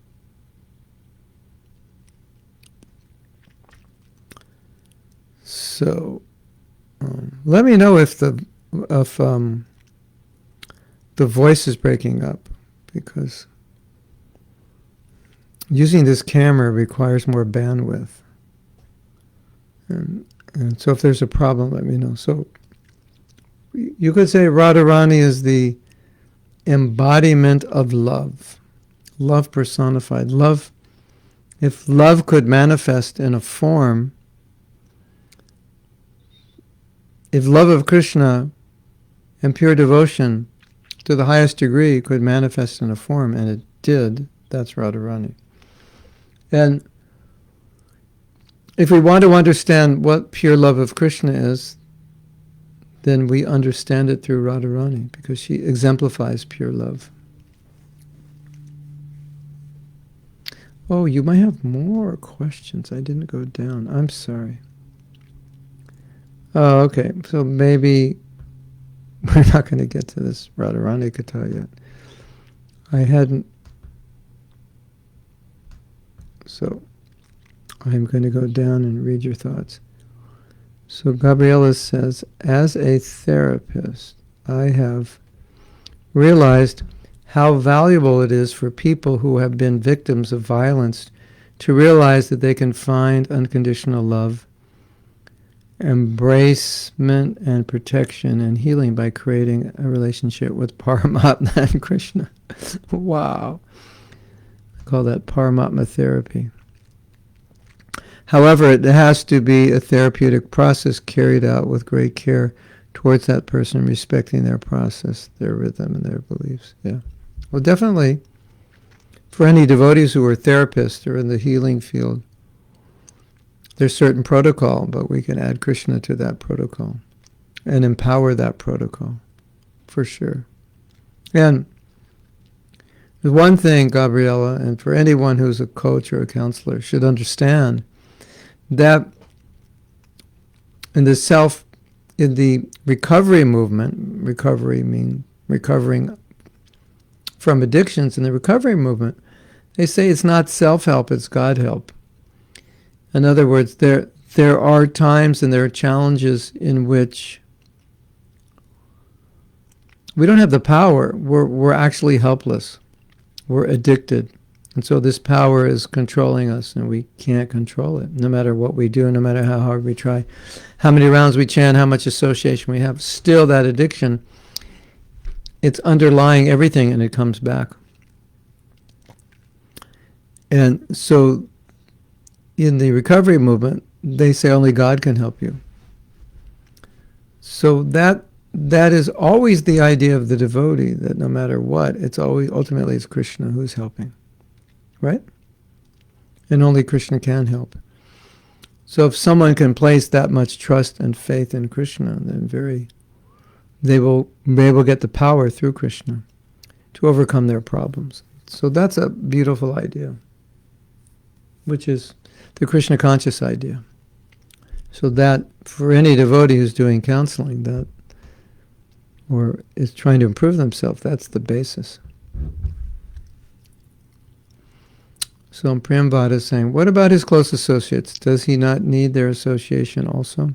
So, let me know if the voice is breaking up, because using this camera requires more bandwidth. And so if there's a problem, let me know. So you could say Radharani is the embodiment of love. Love personified. Love, if love could manifest in a form, if love of Krishna and pure devotion to the highest degree could manifest in a form, and it did, that's Radharani. And if we want to understand what pure love of Krishna is, then we understand it through Radharani, because she exemplifies pure love. Oh, you might have more questions. I didn't go down. I'm sorry. Oh, okay. So maybe we're not going to get to this Radharani Katha yet. I hadn't. So I'm going to go down and read your thoughts. So Gabriela says, as a therapist, I have realized how valuable it is for people who have been victims of violence to realize that they can find unconditional love, embracement and protection and healing by creating a relationship with Paramatma and Krishna. Wow. I call that Paramatma therapy. However, it has to be a therapeutic process carried out with great care towards that person, respecting their process, their rhythm, and their beliefs. Yeah. Well, definitely, for any devotees who are therapists or in the healing field, there's certain protocol, but we can add Krishna to that protocol and empower that protocol, for sure. And the one thing, Gabriela, and for anyone who's a coach or a counselor, should understand that in the recovery movement, recovery means recovering from addictions, in the recovery movement, they say it's not self-help, it's God-help. In other words, there are times and there are challenges in which we don't have the power. We're actually helpless. We're addicted. And so this power is controlling us, and we can't control it, no matter what we do, no matter how hard we try, how many rounds we chant, how much association we have. Still, that addiction, it's underlying everything, and it comes back. And so in the recovery movement, they say only God can help you. So that is always the idea of the devotee, that no matter what, it's always, ultimately it's Krishna who's helping. Right? And only Krishna can help. So if someone can place that much trust and faith in Krishna, then they will be able to get the power through Krishna to overcome their problems. So that's a beautiful idea, which is the Krishna conscious idea. So that for any devotee who's doing counseling, that or is trying to improve themselves, that's the basis. So Priyambhada is saying, what about his close associates? Does he not need their association also?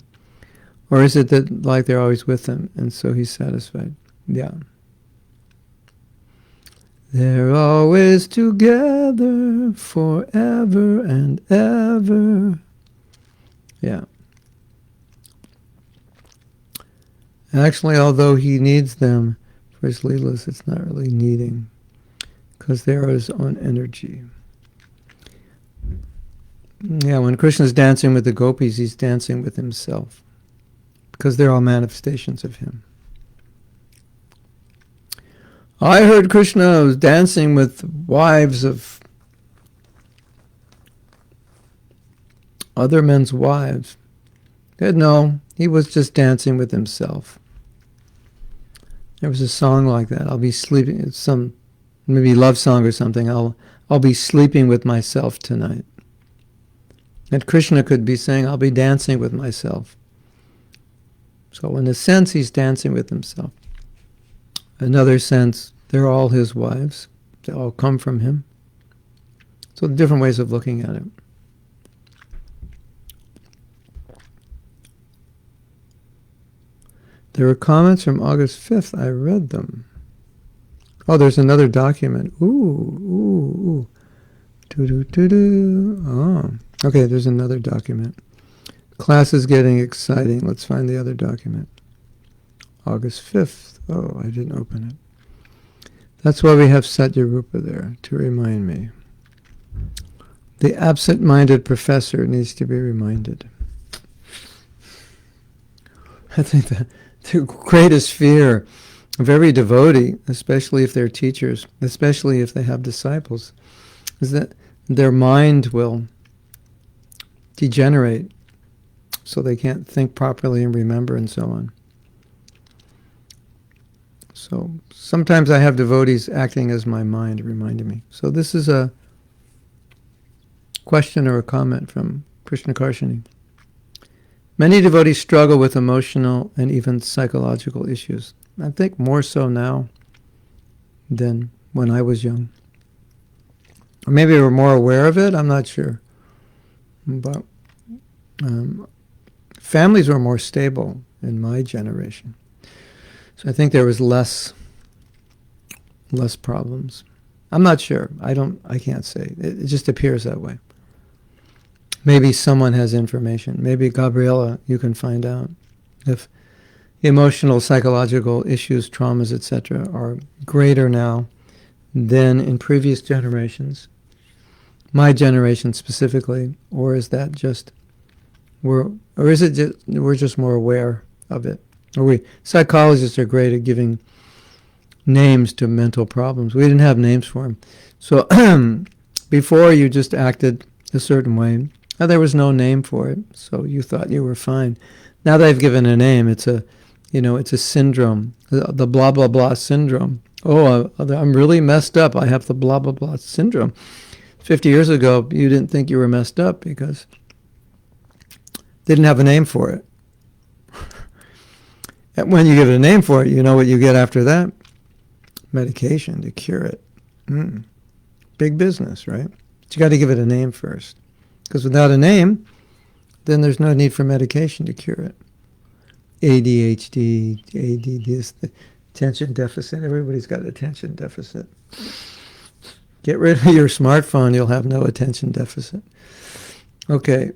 Or is it that like they're always with him and so he's satisfied? Yeah. They're always together forever and ever. Yeah. Actually, although he needs them for his leelas, it's not really needing, because they're his own energy. Yeah, when Krishna's dancing with the gopis, he's dancing with himself, because they're all manifestations of him. I heard Krishna was dancing with wives of other men's wives. No, he was just dancing with himself. There was a song like that. I'll be sleeping. It's some maybe love song or something. I'll be sleeping with myself tonight. And Krishna could be saying, I'll be dancing with myself. So in a sense, he's dancing with himself. Another sense, they're all his wives. They all come from him. So different ways of looking at it. There were comments from August 5th. I read them. Oh, there's another document. Ooh. Oh. Okay, there's another document. Class is getting exciting. Let's find the other document. August 5th. Oh, I didn't open it. That's why we have Satyarupa there, to remind me. The absent-minded professor needs to be reminded. I think that the greatest fear of every devotee, especially if they're teachers, especially if they have disciples, is that their mind will degenerate so they can't think properly and remember and so on. So sometimes I have devotees acting as my mind, reminding me. So this is a question or a comment from Krishna Karshini. Many devotees struggle with emotional and even psychological issues. I think more so now than when I was young. Or maybe we're more aware of it, I'm not sure. But families were more stable in my generation. So I think there was less problems. I'm not sure. I can't say. It just appears that way. Maybe someone has information. Maybe Gabriella, you can find out if emotional, psychological issues, traumas, etc. are greater now than in previous generations. My generation specifically, or is that just we're just more aware of it? Or psychologists are great at giving names to mental problems. We didn't have names for them. So before you just acted a certain way. Now, there was no name for it, so you thought you were fine. Now they've given a name. It's a syndrome, the blah blah blah syndrome. Oh, I'm really messed up. I have the blah blah blah syndrome. 50 years ago, you didn't think you were messed up because they didn't have a name for it. And when you give it a name for it, you know what you get after that? Medication to cure it. Big business, right? But you got to give it a name first. Because without a name, then there's no need for medication to cure it. ADHD, ADD, the attention deficit. Everybody's got attention deficit. Get rid of your smartphone, you'll have no attention deficit. Okay.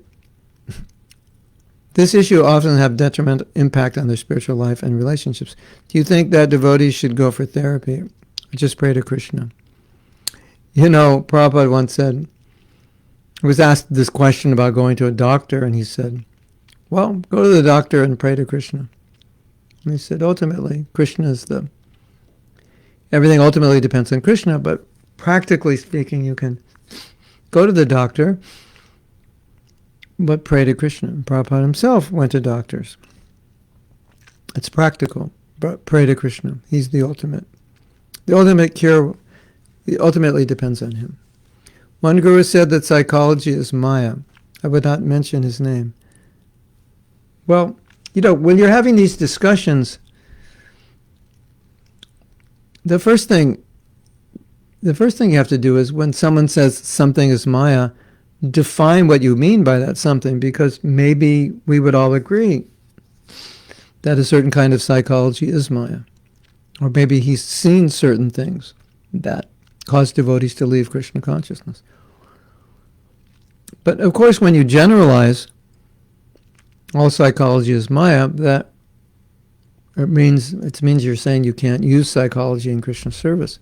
This issue often have detrimental impact on their spiritual life and relationships. Do you think that devotees should go for therapy? Or just pray to Krishna? Prabhupada once said, he was asked this question about going to a doctor, and he said, well, go to the doctor and pray to Krishna. And he said, ultimately, Krishna is everything ultimately depends on Krishna, but practically speaking, you can go to the doctor, but pray to Krishna. And Prabhupada himself went to doctors. It's practical, but pray to Krishna. He's the ultimate. The ultimate cure ultimately depends on him. One guru said that psychology is Maya. I would not mention his name. Well, when you're having these discussions, the first thing you have to do is when someone says something is Maya, define what you mean by that something, because maybe we would all agree that a certain kind of psychology is Maya. Or maybe he's seen certain things that cause devotees to leave Krishna consciousness. But of course, when you generalize all psychology is Maya, that it means you're saying you can't use psychology in Krishna service.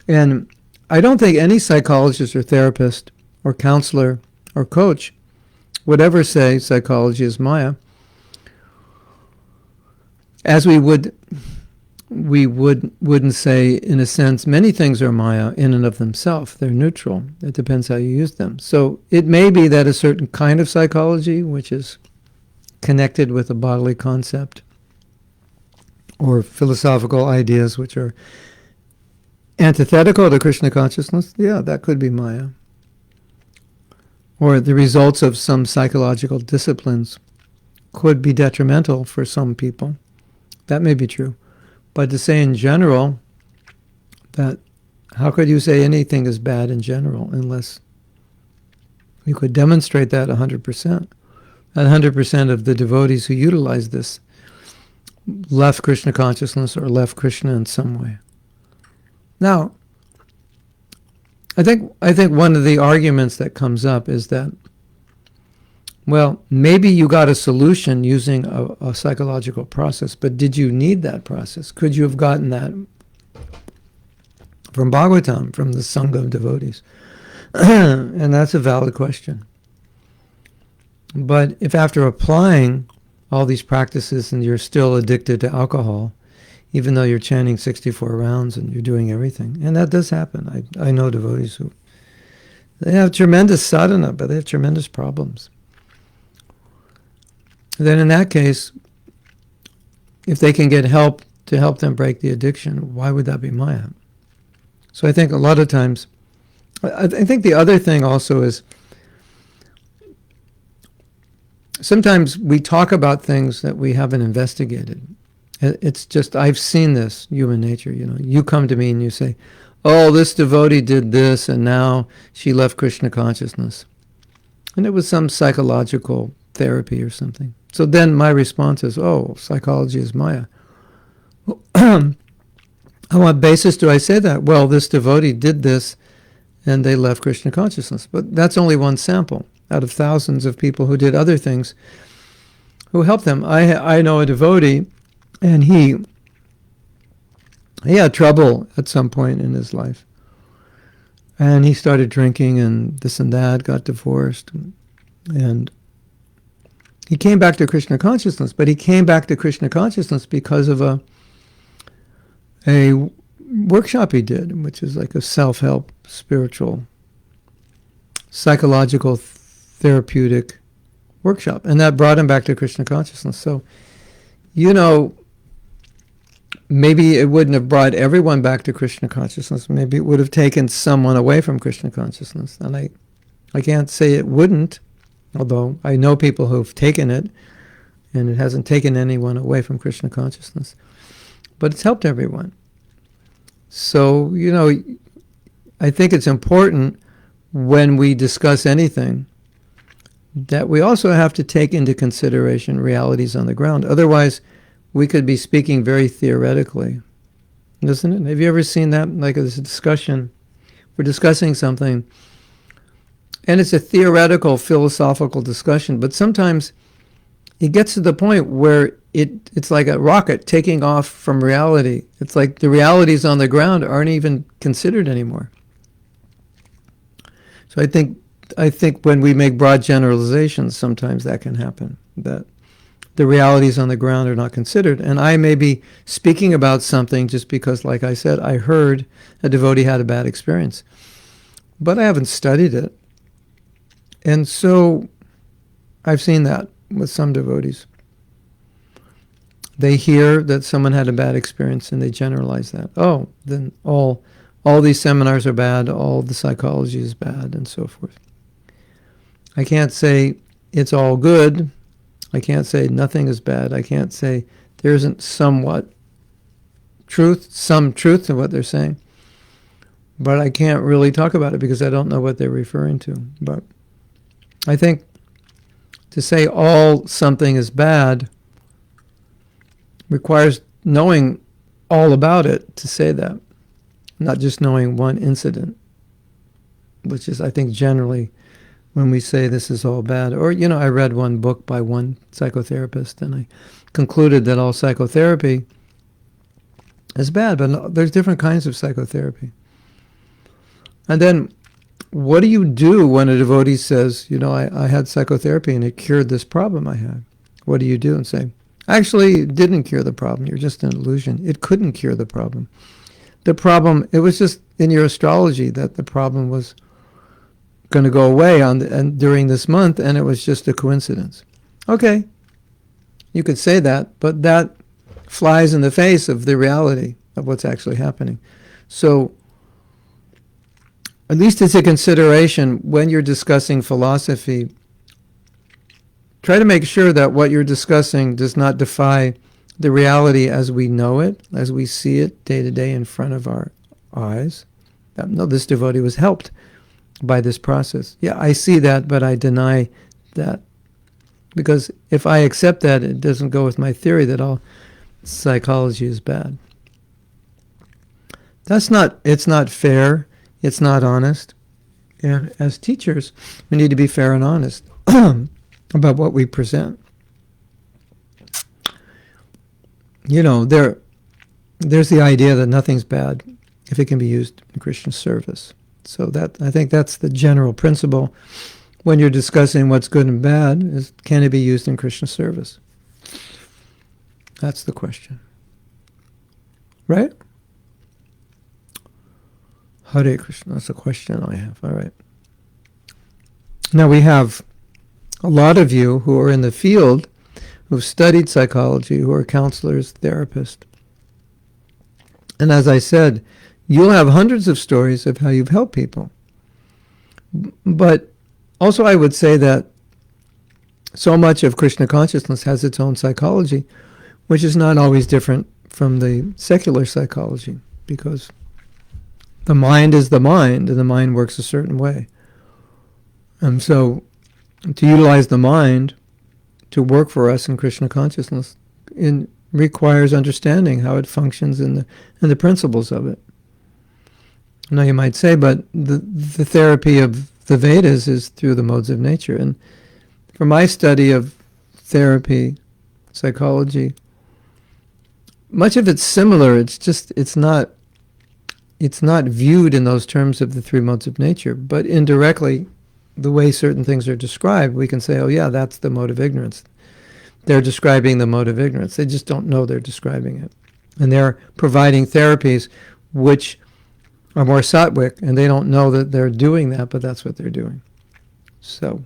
And I don't think any psychologist or therapist or counselor or coach would ever say psychology is Maya, as we wouldn't say, in a sense, many things are Maya in and of themselves. They're neutral. It depends how you use them. So it may be that a certain kind of psychology, which is connected with a bodily concept, or philosophical ideas which are antithetical to Krishna consciousness, that could be Maya. Or the results of some psychological disciplines could be detrimental for some people. That may be true. But to say in general that, how could you say anything is bad in general unless you could demonstrate that 100%? That 100% of the devotees who utilize this left Krishna consciousness or left Krishna in some way. Now, I think one of the arguments that comes up is that, well, maybe you got a solution using a psychological process, but did you need that process? Could you have gotten that from Bhagavatam, from the Sangha of devotees? And that's a valid question. But if after applying all these practices and you're still addicted to alcohol, even though you're chanting 64 rounds and you're doing everything, and that does happen. I know devotees who, they have tremendous sadhana, but they have tremendous problems. Then in that case, if they can get help to help them break the addiction, why would that be Maya? So I think a lot of times, I think the other thing also is, sometimes we talk about things that we haven't investigated. It's just, I've seen this, human nature, You come to me and you say, oh, this devotee did this and now she left Krishna consciousness. And it was some psychological therapy or something. So then my response is, oh, psychology is Maya. On what basis do I say that? Well, this devotee did this and they left Krishna consciousness. But that's only one sample out of thousands of people who did other things who helped them. I know a devotee, and he had trouble at some point in his life. And he started drinking and this and that, got divorced. And he came back to Krishna consciousness, but he came back to Krishna consciousness because of a workshop he did, which is like a self-help, spiritual, psychological, therapeutic workshop. And that brought him back to Krishna consciousness. So, maybe it wouldn't have brought everyone back to Krishna consciousness. Maybe it would have taken someone away from Krishna consciousness. And I can't say it wouldn't, although I know people who've taken it, and it hasn't taken anyone away from Krishna consciousness. But it's helped everyone. So, I think it's important when we discuss anything that we also have to take into consideration realities on the ground. Otherwise, we could be speaking very theoretically. Isn't it? Have you ever seen that? Like there's a discussion. We're discussing something, and it's a theoretical, philosophical discussion, but sometimes it gets to the point where it's like a rocket taking off from reality. It's like the realities on the ground aren't even considered anymore. So I think when we make broad generalizations, sometimes that can happen, that the realities on the ground are not considered. And I may be speaking about something just because, like I said, I heard a devotee had a bad experience, but I haven't studied it. And so I've seen that with some devotees. They hear that someone had a bad experience and they generalize that. Oh, then all these seminars are bad, all the psychology is bad, and so forth. I can't say it's all good. I can't say nothing is bad. I can't say there isn't some truth to what they're saying. But I can't really talk about it because I don't know what they're referring to. But I think to say all something is bad requires knowing all about it to say that, not just knowing one incident, which is, I think, generally when we say this is all bad. Or, I read one book by one psychotherapist, and I concluded that all psychotherapy is bad, but there's different kinds of psychotherapy. And then, what do you do when a devotee says, I had psychotherapy and it cured this problem I had? What do you do? And say, actually, it didn't cure the problem. You're just an illusion. It couldn't cure the problem. The problem, it was just in your astrology that the problem was going to go away during this month, and it was just a coincidence. Okay, you could say that, but that flies in the face of the reality of what's actually happening. So, at least it's a consideration when you're discussing philosophy. Try to make sure that what you're discussing does not defy the reality as we know it, as we see it day to day in front of our eyes. No, this devotee was helped by this process. Yeah, I see that, but I deny that. Because if I accept that, it doesn't go with my theory that all psychology is bad. It's not fair. It's not honest. And as teachers, we need to be fair and honest about what we present. There's the idea that nothing's bad if it can be used in Krishna service. So I think that's the general principle when you're discussing what's good and bad, is can it be used in Krishna service? That's the question. Right? Hare Krishna, that's a question I have. All right. Now we have a lot of you who are in the field, who've studied psychology, who are counselors, therapists. And as I said, you'll have hundreds of stories of how you've helped people. But also I would say that so much of Krishna consciousness has its own psychology, which is not always different from the secular psychology, because the mind is the mind, and the mind works a certain way. And so to utilize the mind to work for us in Krishna consciousness requires understanding how it functions and the principles of it. Now you might say, but the therapy of the Vedas is through the modes of nature. And from my study of therapy, psychology, much of it's similar. It's not viewed in those terms of the three modes of nature, but indirectly, the way certain things are described, we can say, oh yeah, that's the mode of ignorance. They're describing the mode of ignorance. They just don't know they're describing it. And they're providing therapies which are more sattvic, and they don't know that they're doing that, but that's what they're doing. So,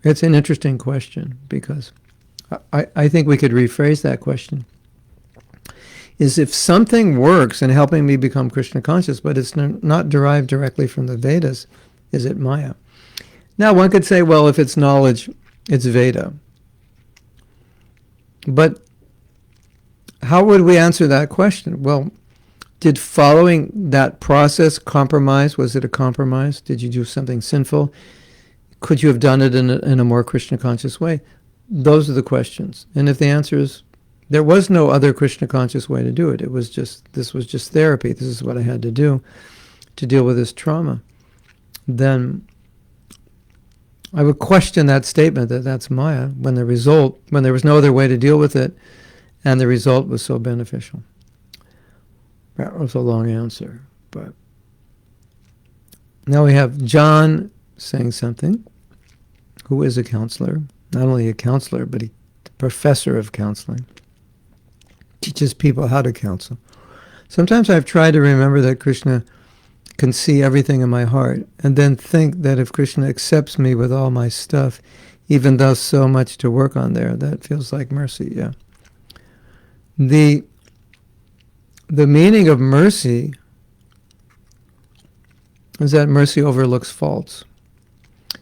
it's an interesting question, because I think we could rephrase that question. Is if something works in helping me become Krishna conscious, but it's not derived directly from the Vedas, is it Maya? Now, one could say, well, if it's knowledge, it's Veda. But how would we answer that question? Well, did following that process compromise? Was it a compromise? Did you do something sinful? could you have done it in a more Krishna conscious way? Those are the questions. And if the answer is, there was no other Krishna conscious way to do it, this was just therapy, this is what I had to do to deal with this trauma, then I would question that statement that that's Maya when there was no other way to deal with it and the result was so beneficial. That was a long answer, but now we have John saying something, who is a counselor, not only a counselor, but a professor of counseling, teaches people how to counsel. Sometimes I've tried to remember that Krishna can see everything in my heart, and then think that if Krishna accepts me with all my stuff, even though so much to work on there, that feels like mercy, yeah. The meaning of mercy is that mercy overlooks faults.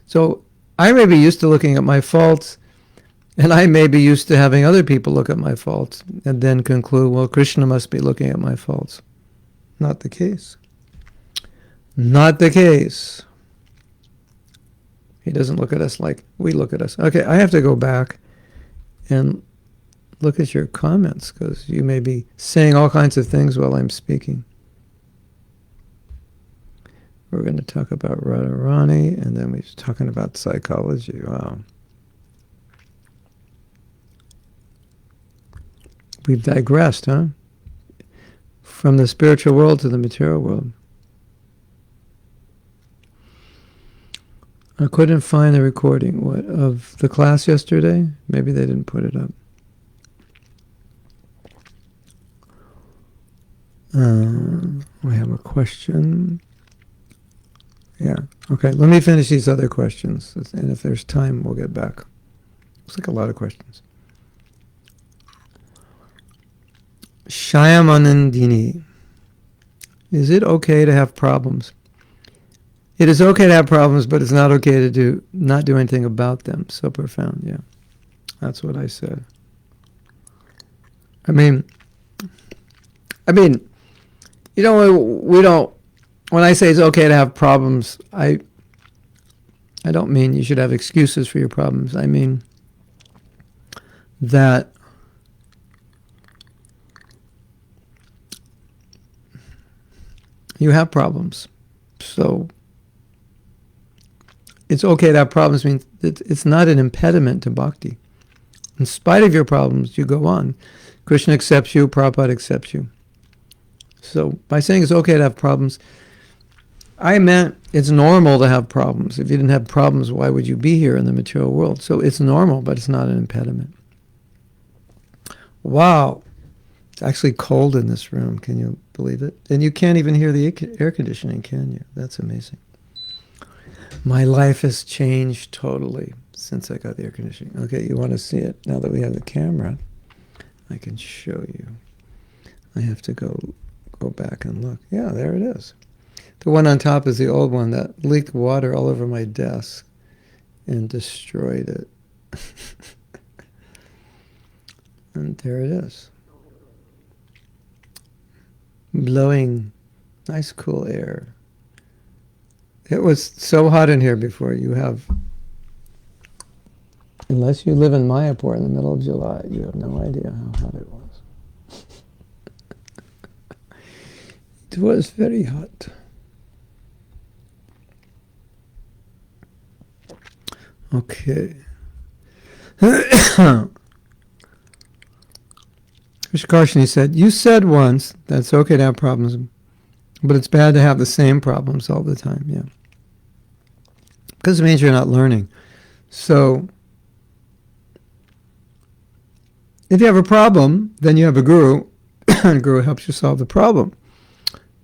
So I may be used to looking at my faults, and I may be used to having other people look at my faults, and then conclude, well, Krishna must be looking at my faults. Not the case. Not the case. He doesn't look at us like we look at us. Okay, I have to go back and look at your comments, because you may be saying all kinds of things while I'm speaking. We're going to talk about Radharani, and then we're talking about psychology. Wow. We've digressed, huh? From the spiritual world to the material world. I couldn't find the recording of the class yesterday. Maybe they didn't put it up. We have a question. Yeah. Okay, let me finish these other questions. And if there's time, we'll get back. Looks like a lot of questions. Shyamanandini. Is it okay to have problems? It is okay to have problems, but it's not okay to not do anything about them. So profound, yeah. That's what I said. I mean, you know, we don't, when I say it's okay to have problems, I don't mean you should have excuses for your problems. I mean that you have problems. So it's okay to have problems. I mean, it's not an impediment to bhakti. In spite of your problems, you go on. Krishna accepts you, Prabhupada accepts you. So by saying it's okay to have problems, I meant it's normal to have problems. If you didn't have problems, why would you be here in the material world? So it's normal, but it's not an impediment. Wow. It's actually cold in this room. Can you believe it? And you can't even hear the air conditioning, can you? That's amazing. My life has changed totally since I got the air conditioning. Okay, you want to see it? Now that we have the camera, I can show you. I have to go back and look. Yeah, there it is. The one on top is the old one that leaked water all over my desk and destroyed it. And there it is. Blowing nice cool air. It was so hot in here before. Unless you live in Mayapur in the middle of July, you have no idea how hot it was. It was very hot. Okay. Krishna said, you said once that it's okay to have problems, but it's bad to have the same problems all the time. Yeah. Because it means you're not learning. So, if you have a problem, then you have a guru, and a guru helps you solve the problem.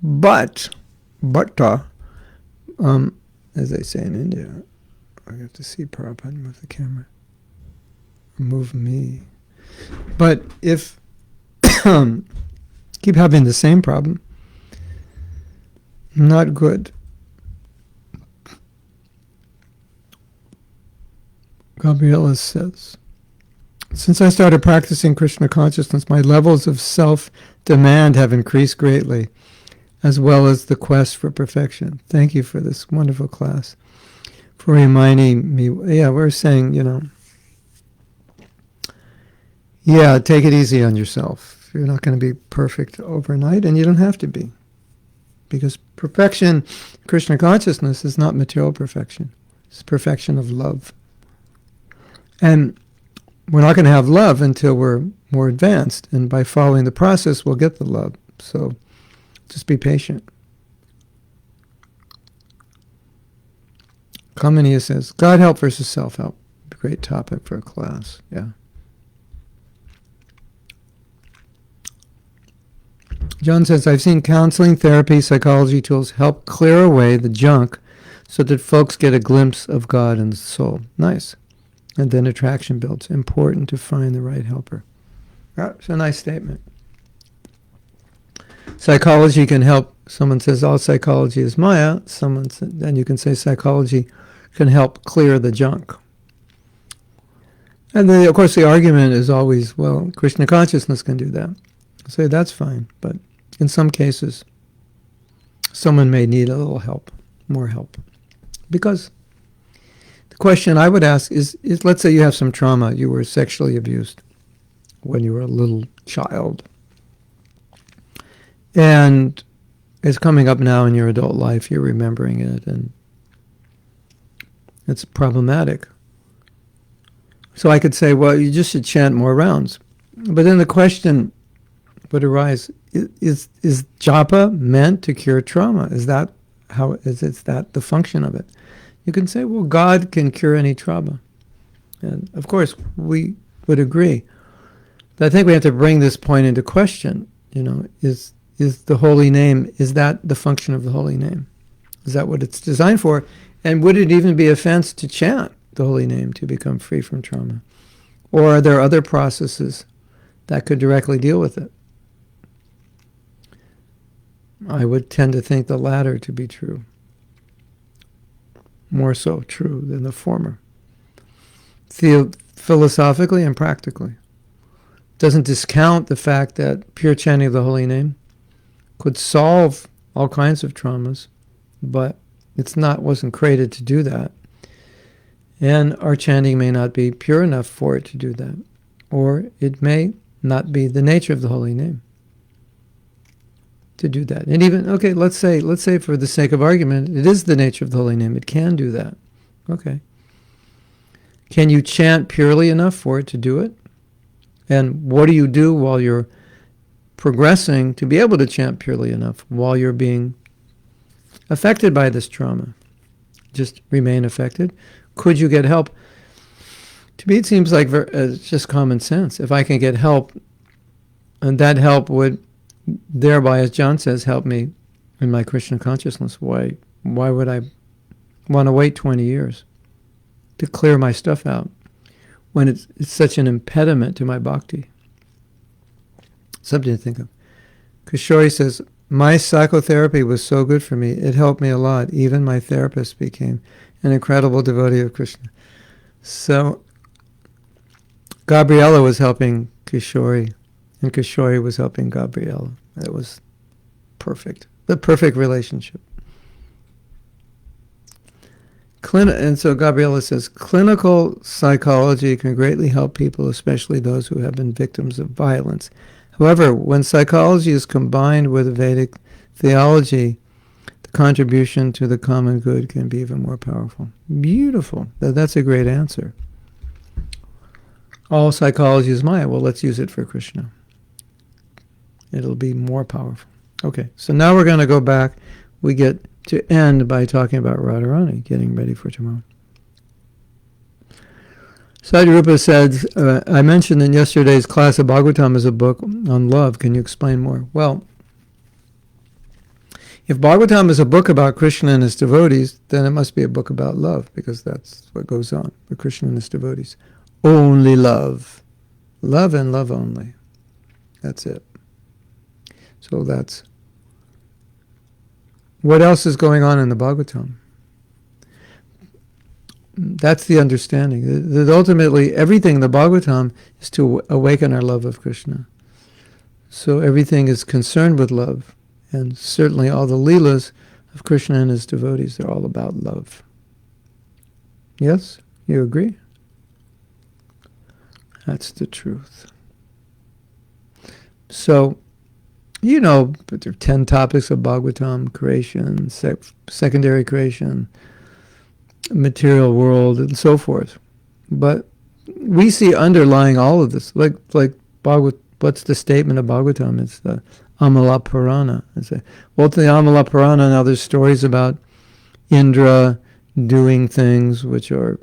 But, as they say in India, I have to see Prabhupada move the camera. Move me. But if keep having the same problem, not good. Gabriela says, since I started practicing Krishna consciousness, my levels of self-demand have increased greatly, as well as the quest for perfection. Thank you for this wonderful class. for reminding me. Yeah, we're saying, take it easy on yourself. You're not going to be perfect overnight, and you don't have to be. Because perfection, Krishna consciousness, is not material perfection. It's perfection of love. And we're not going to have love until we're more advanced. And by following the process, we'll get the love. So just be patient. Kamaniya says, God help versus self-help. Great topic for a class. Yeah. John says, I've seen counseling, therapy, psychology tools help clear away the junk so that folks get a glimpse of God and the soul. Nice. And then attraction builds. Important to find the right helper. That's a nice statement. Psychology can help. Someone says all psychology is Maya. Then you can say psychology can help clear the junk. And then, of course, the argument is always, well, Krishna consciousness can do that. I say that's fine, but in some cases, someone may need a little help, more help. Because the question I would ask is let's say you have some trauma, you were sexually abused when you were a little child, and it's coming up now in your adult life, you're remembering it, and it's problematic. So I could say, well, you just should chant more rounds. But then the question would arise, is japa meant to cure trauma? Is that the function of it? You can say, well, God can cure any trauma. And of course, we would agree. But I think we have to bring this point into question. Is the holy name, is that the function of the holy name? Is that what it's designed for? And would it even be offense to chant the holy name to become free from trauma? Or are there other processes that could directly deal with it? I would tend to think the latter to be true. More so true than the former. Philosophically and practically. Doesn't discount the fact that pure chanting of the holy name could solve all kinds of traumas, but wasn't created to do that. And our chanting may not be pure enough for it to do that. Or it may not be the nature of the holy name to do that. And even, okay, let's say for the sake of argument, it is the nature of the holy name. It can do that. Okay. Can you chant purely enough for it to do it? And what do you do while you're progressing to be able to chant purely enough while you're being affected by this trauma? Just remain affected. Could you get help? To me, it seems like it's just common sense. If I can get help, and that help would thereby, as John says, help me in my Krishna consciousness, why would I want to wait 20 years to clear my stuff out when it's such an impediment to my bhakti? Something to think of. Kishori says, my psychotherapy was so good for me. It helped me a lot. Even my therapist became an incredible devotee of Krishna. So Gabriella was helping Kishori, and Kishori was helping Gabriella. It was perfect. The perfect relationship. And so Gabriella says, clinical psychology can greatly help people, especially those who have been victims of violence. However, when psychology is combined with Vedic theology, the contribution to the common good can be even more powerful. Beautiful. That's a great answer. All psychology is Maya. Well, let's use it for Krishna. It'll be more powerful. Okay, so now we're going to go back. We get to end by talking about Radharani, getting ready for tomorrow. Sadhyarupa said, I mentioned in yesterday's class of Bhagavatam is a book on love. Can you explain more? Well, if Bhagavatam is a book about Krishna and his devotees, then it must be a book about love, because that's what goes on with Krishna and his devotees. Only love. Love and love only. That's it. So that's... What else is going on in the Bhagavatam? That's the understanding. That ultimately, everything in the Bhagavatam is to awaken our love of Krishna. So everything is concerned with love. And certainly all the leelas of Krishna and his devotees, they're all about love. Yes? You agree? That's the truth. So, but there are 10 topics of Bhagavatam: creation, secondary creation, material world, and so forth. But we see underlying all of this, like Bhagavad. What's the statement of Bhagavatam? It's the Amala Purana. Well, to the Amala Purana, now there's stories about Indra doing things which are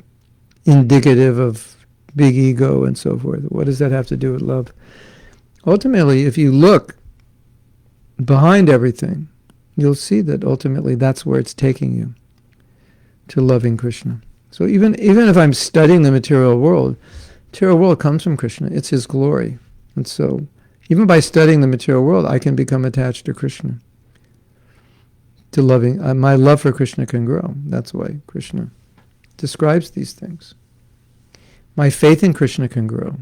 indicative of big ego and so forth. What does that have to do with love? Ultimately, if you look behind everything, you'll see that ultimately that's where it's taking you, to loving Krishna. So even if I'm studying the material world comes from Krishna. It's His glory. And so even by studying the material world, I can become attached to Krishna. To loving, my love for Krishna can grow. That's why Krishna describes these things. My faith in Krishna can grow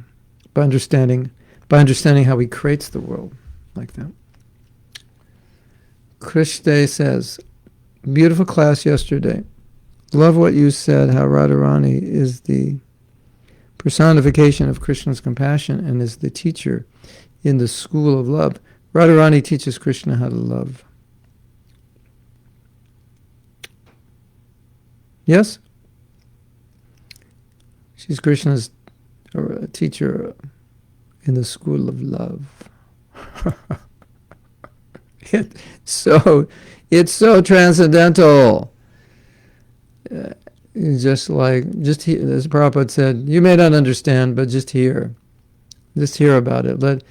by understanding how He creates the world like that. Krishna says, beautiful class yesterday. Love what you said, how Radharani is the personification of Krishna's compassion and is the teacher in the school of love. Radharani teaches Krishna how to love. Yes? She's Krishna's teacher in the school of love. It's so transcendental. Just as Prabhupada said, you may not understand, but just hear about it.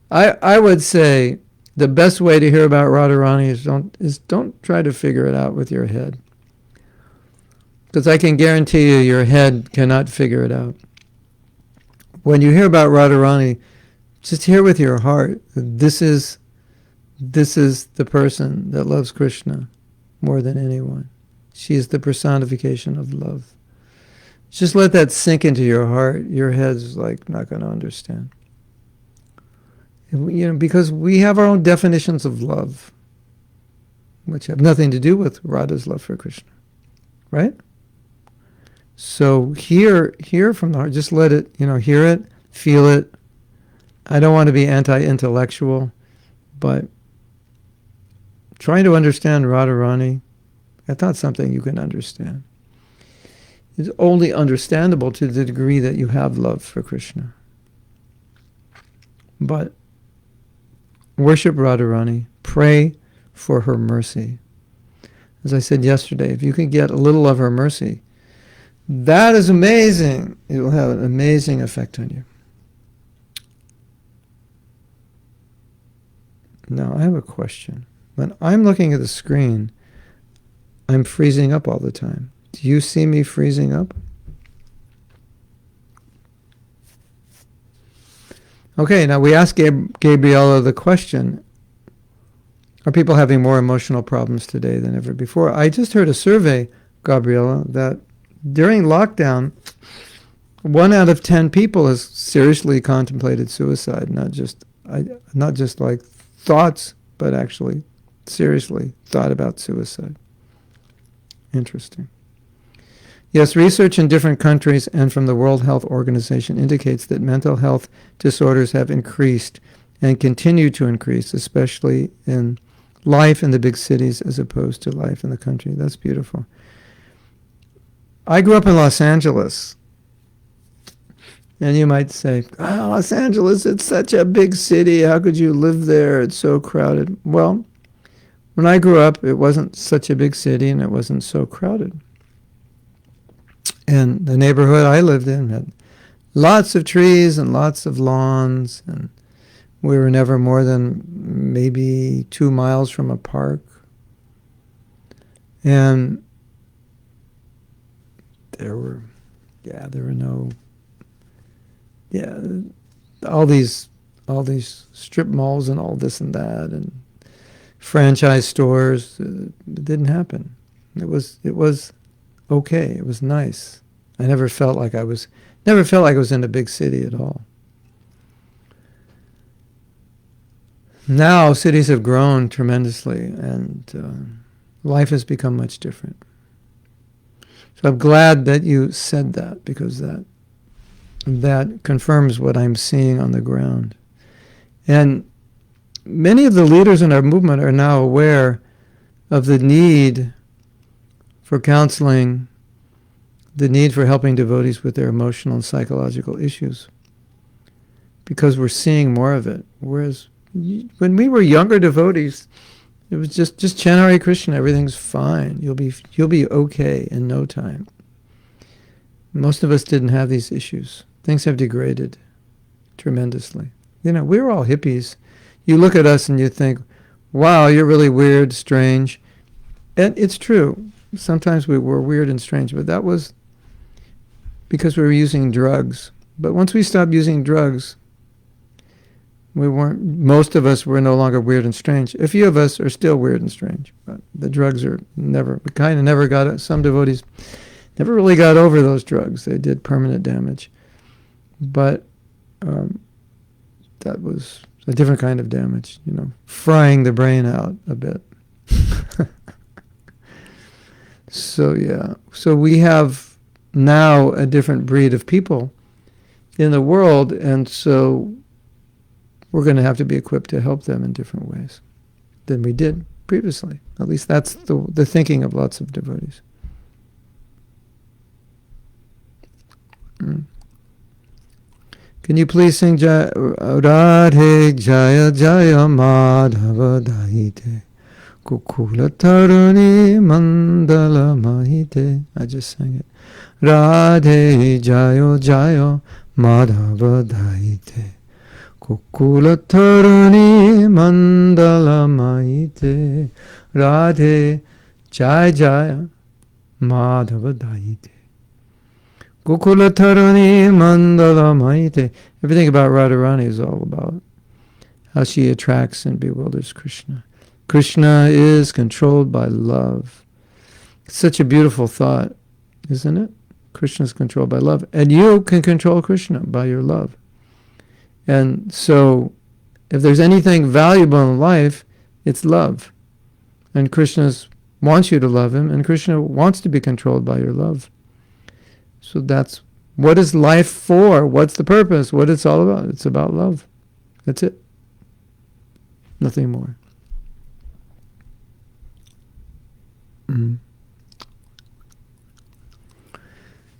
I would say the best way to hear about Radharani is don't try to figure it out with your head, because I can guarantee you your head cannot figure it out. When you hear about Radharani, just hear with your heart. This is the person that loves Krishna more than anyone. She is the personification of love. Just let that sink into your heart. Your head's not going to understand. Because we have our own definitions of love, which have nothing to do with Radha's love for Krishna, right? So hear from the heart. Just let it, hear it, feel it. I don't want to be anti-intellectual, but trying to understand Radharani, that's not something you can understand. It's only understandable to the degree that you have love for Krishna. But worship Radharani, pray for her mercy. As I said yesterday, if you can get a little of her mercy, that is amazing. It will have an amazing effect on you. Now, I have a question. When I'm looking at the screen, I'm freezing up all the time. Do you see me freezing up? Okay, now we asked Gabriella the question, are people having more emotional problems today than ever before? I just heard a survey, Gabriella, that during lockdown, 1 out of 10 people has seriously contemplated suicide, not just like thoughts, but actually seriously thought about suicide. Interesting. Yes, research in different countries and from the World Health Organization indicates that mental health disorders have increased and continue to increase, especially in life in the big cities as opposed to life in the country. That's beautiful. I grew up in Los Angeles. And you might say, Los Angeles, it's such a big city. How could you live there? It's so crowded. Well, when I grew up, it wasn't such a big city and it wasn't so crowded. And the neighborhood I lived in had lots of trees and lots of lawns, and we were never more than maybe 2 miles from a park. And there were all these strip malls and all this and that and franchise stores. It didn't happen. It was okay. It was nice. I never felt like I was in a big city at all. Now cities have grown tremendously, and life has become much different. So I'm glad that you said that, because that confirms what I'm seeing on the ground. And many of the leaders in our movement are now aware of the need for counseling, the need for helping devotees with their emotional and psychological issues, because we're seeing more of it. Whereas when we were younger devotees, it was just chant Hare Krishna, everything's fine. You'll be okay in no time. Most of us didn't have these issues. Things have degraded tremendously. We were all hippies. You look at us and you think, wow, you're really weird, strange. And it's true. Sometimes we were weird and strange, but that was because we were using drugs. But once we stopped using drugs, most of us were no longer weird and strange. A few of us are still weird and strange, but the drugs we kind of never got it. Some devotees never really got over those drugs. They did permanent damage. But that was a different kind of damage, frying the brain out a bit. So we have now a different breed of people in the world, and so we're going to have to be equipped to help them in different ways than we did previously. At least that's the thinking of lots of devotees. Can you please sing Radhe Jaya Jaya Madhava Daite Kukula Taruni Mandala Mahite? I just sang it. Radhe Jaya Jaya Madhava Daite Kukula Taruni Mandala Mahite. Radhe Jaya Jaya Madhava Daite Gokula Tarani Mandala Maite. Everything about Radharani is all about how she attracts and bewilders Krishna. Krishna is controlled by love. It's such a beautiful thought, isn't it? Krishna is controlled by love. And you can control Krishna by your love. And so, if there's anything valuable in life, it's love. And Krishna wants you to love him, and Krishna wants to be controlled by your love. So that's, what is life for? What's the purpose? What it's all about? It's about love. That's it. Nothing more.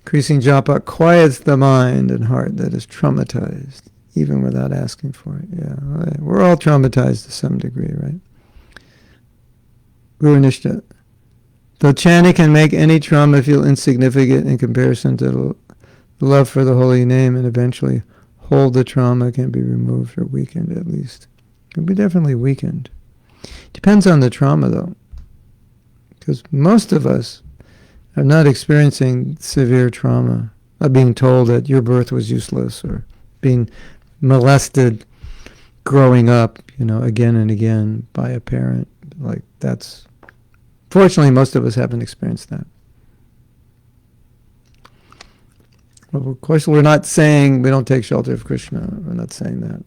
Increasing japa quiets the mind and heart that is traumatized, even without asking for it. Yeah, right. We're all traumatized to some degree, right? Guru Nishta. Though chanting can make any trauma feel insignificant in comparison to the love for the holy name, and eventually hold the trauma can be removed or weakened at least. It can be definitely weakened. Depends on the trauma though. Because most of us are not experiencing severe trauma, of being told that your birth was useless, or being molested growing up, again and again by a parent. Like that's... Fortunately, most of us haven't experienced that. Well, of course, we're not saying we don't take shelter of Krishna. We're not saying that.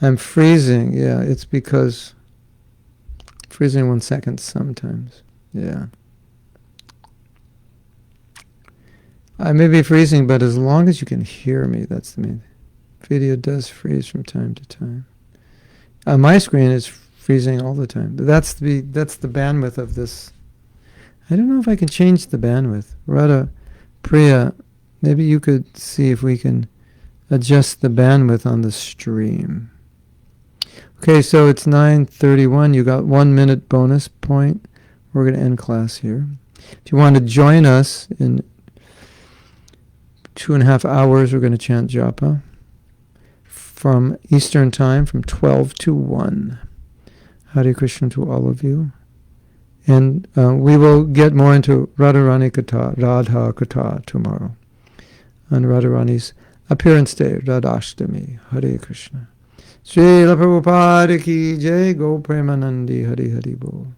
I'm freezing. Yeah, it's because... Freezing 1 second sometimes. Yeah. I may be freezing, but as long as you can hear me, that's the main thing. Video does freeze from time to time. On my screen, it's freezing all the time. But that's the bandwidth of this. I don't know if I can change the bandwidth. Radha, Priya, maybe you could see if we can adjust the bandwidth on the stream. Okay, so it's 9:31. You got 1 minute bonus point. We're going to end class here. If you want to join us in 2.5 hours, we're going to chant japa from Eastern Time, from 12 to 1. Hare Krishna to all of you. And we will get more into Radharani Katha tomorrow, on Radharani's appearance day, Radhashtami. Hare Krishna. Srila Prabhupada ki jai, Go Premanandi, Hari Hari Bol.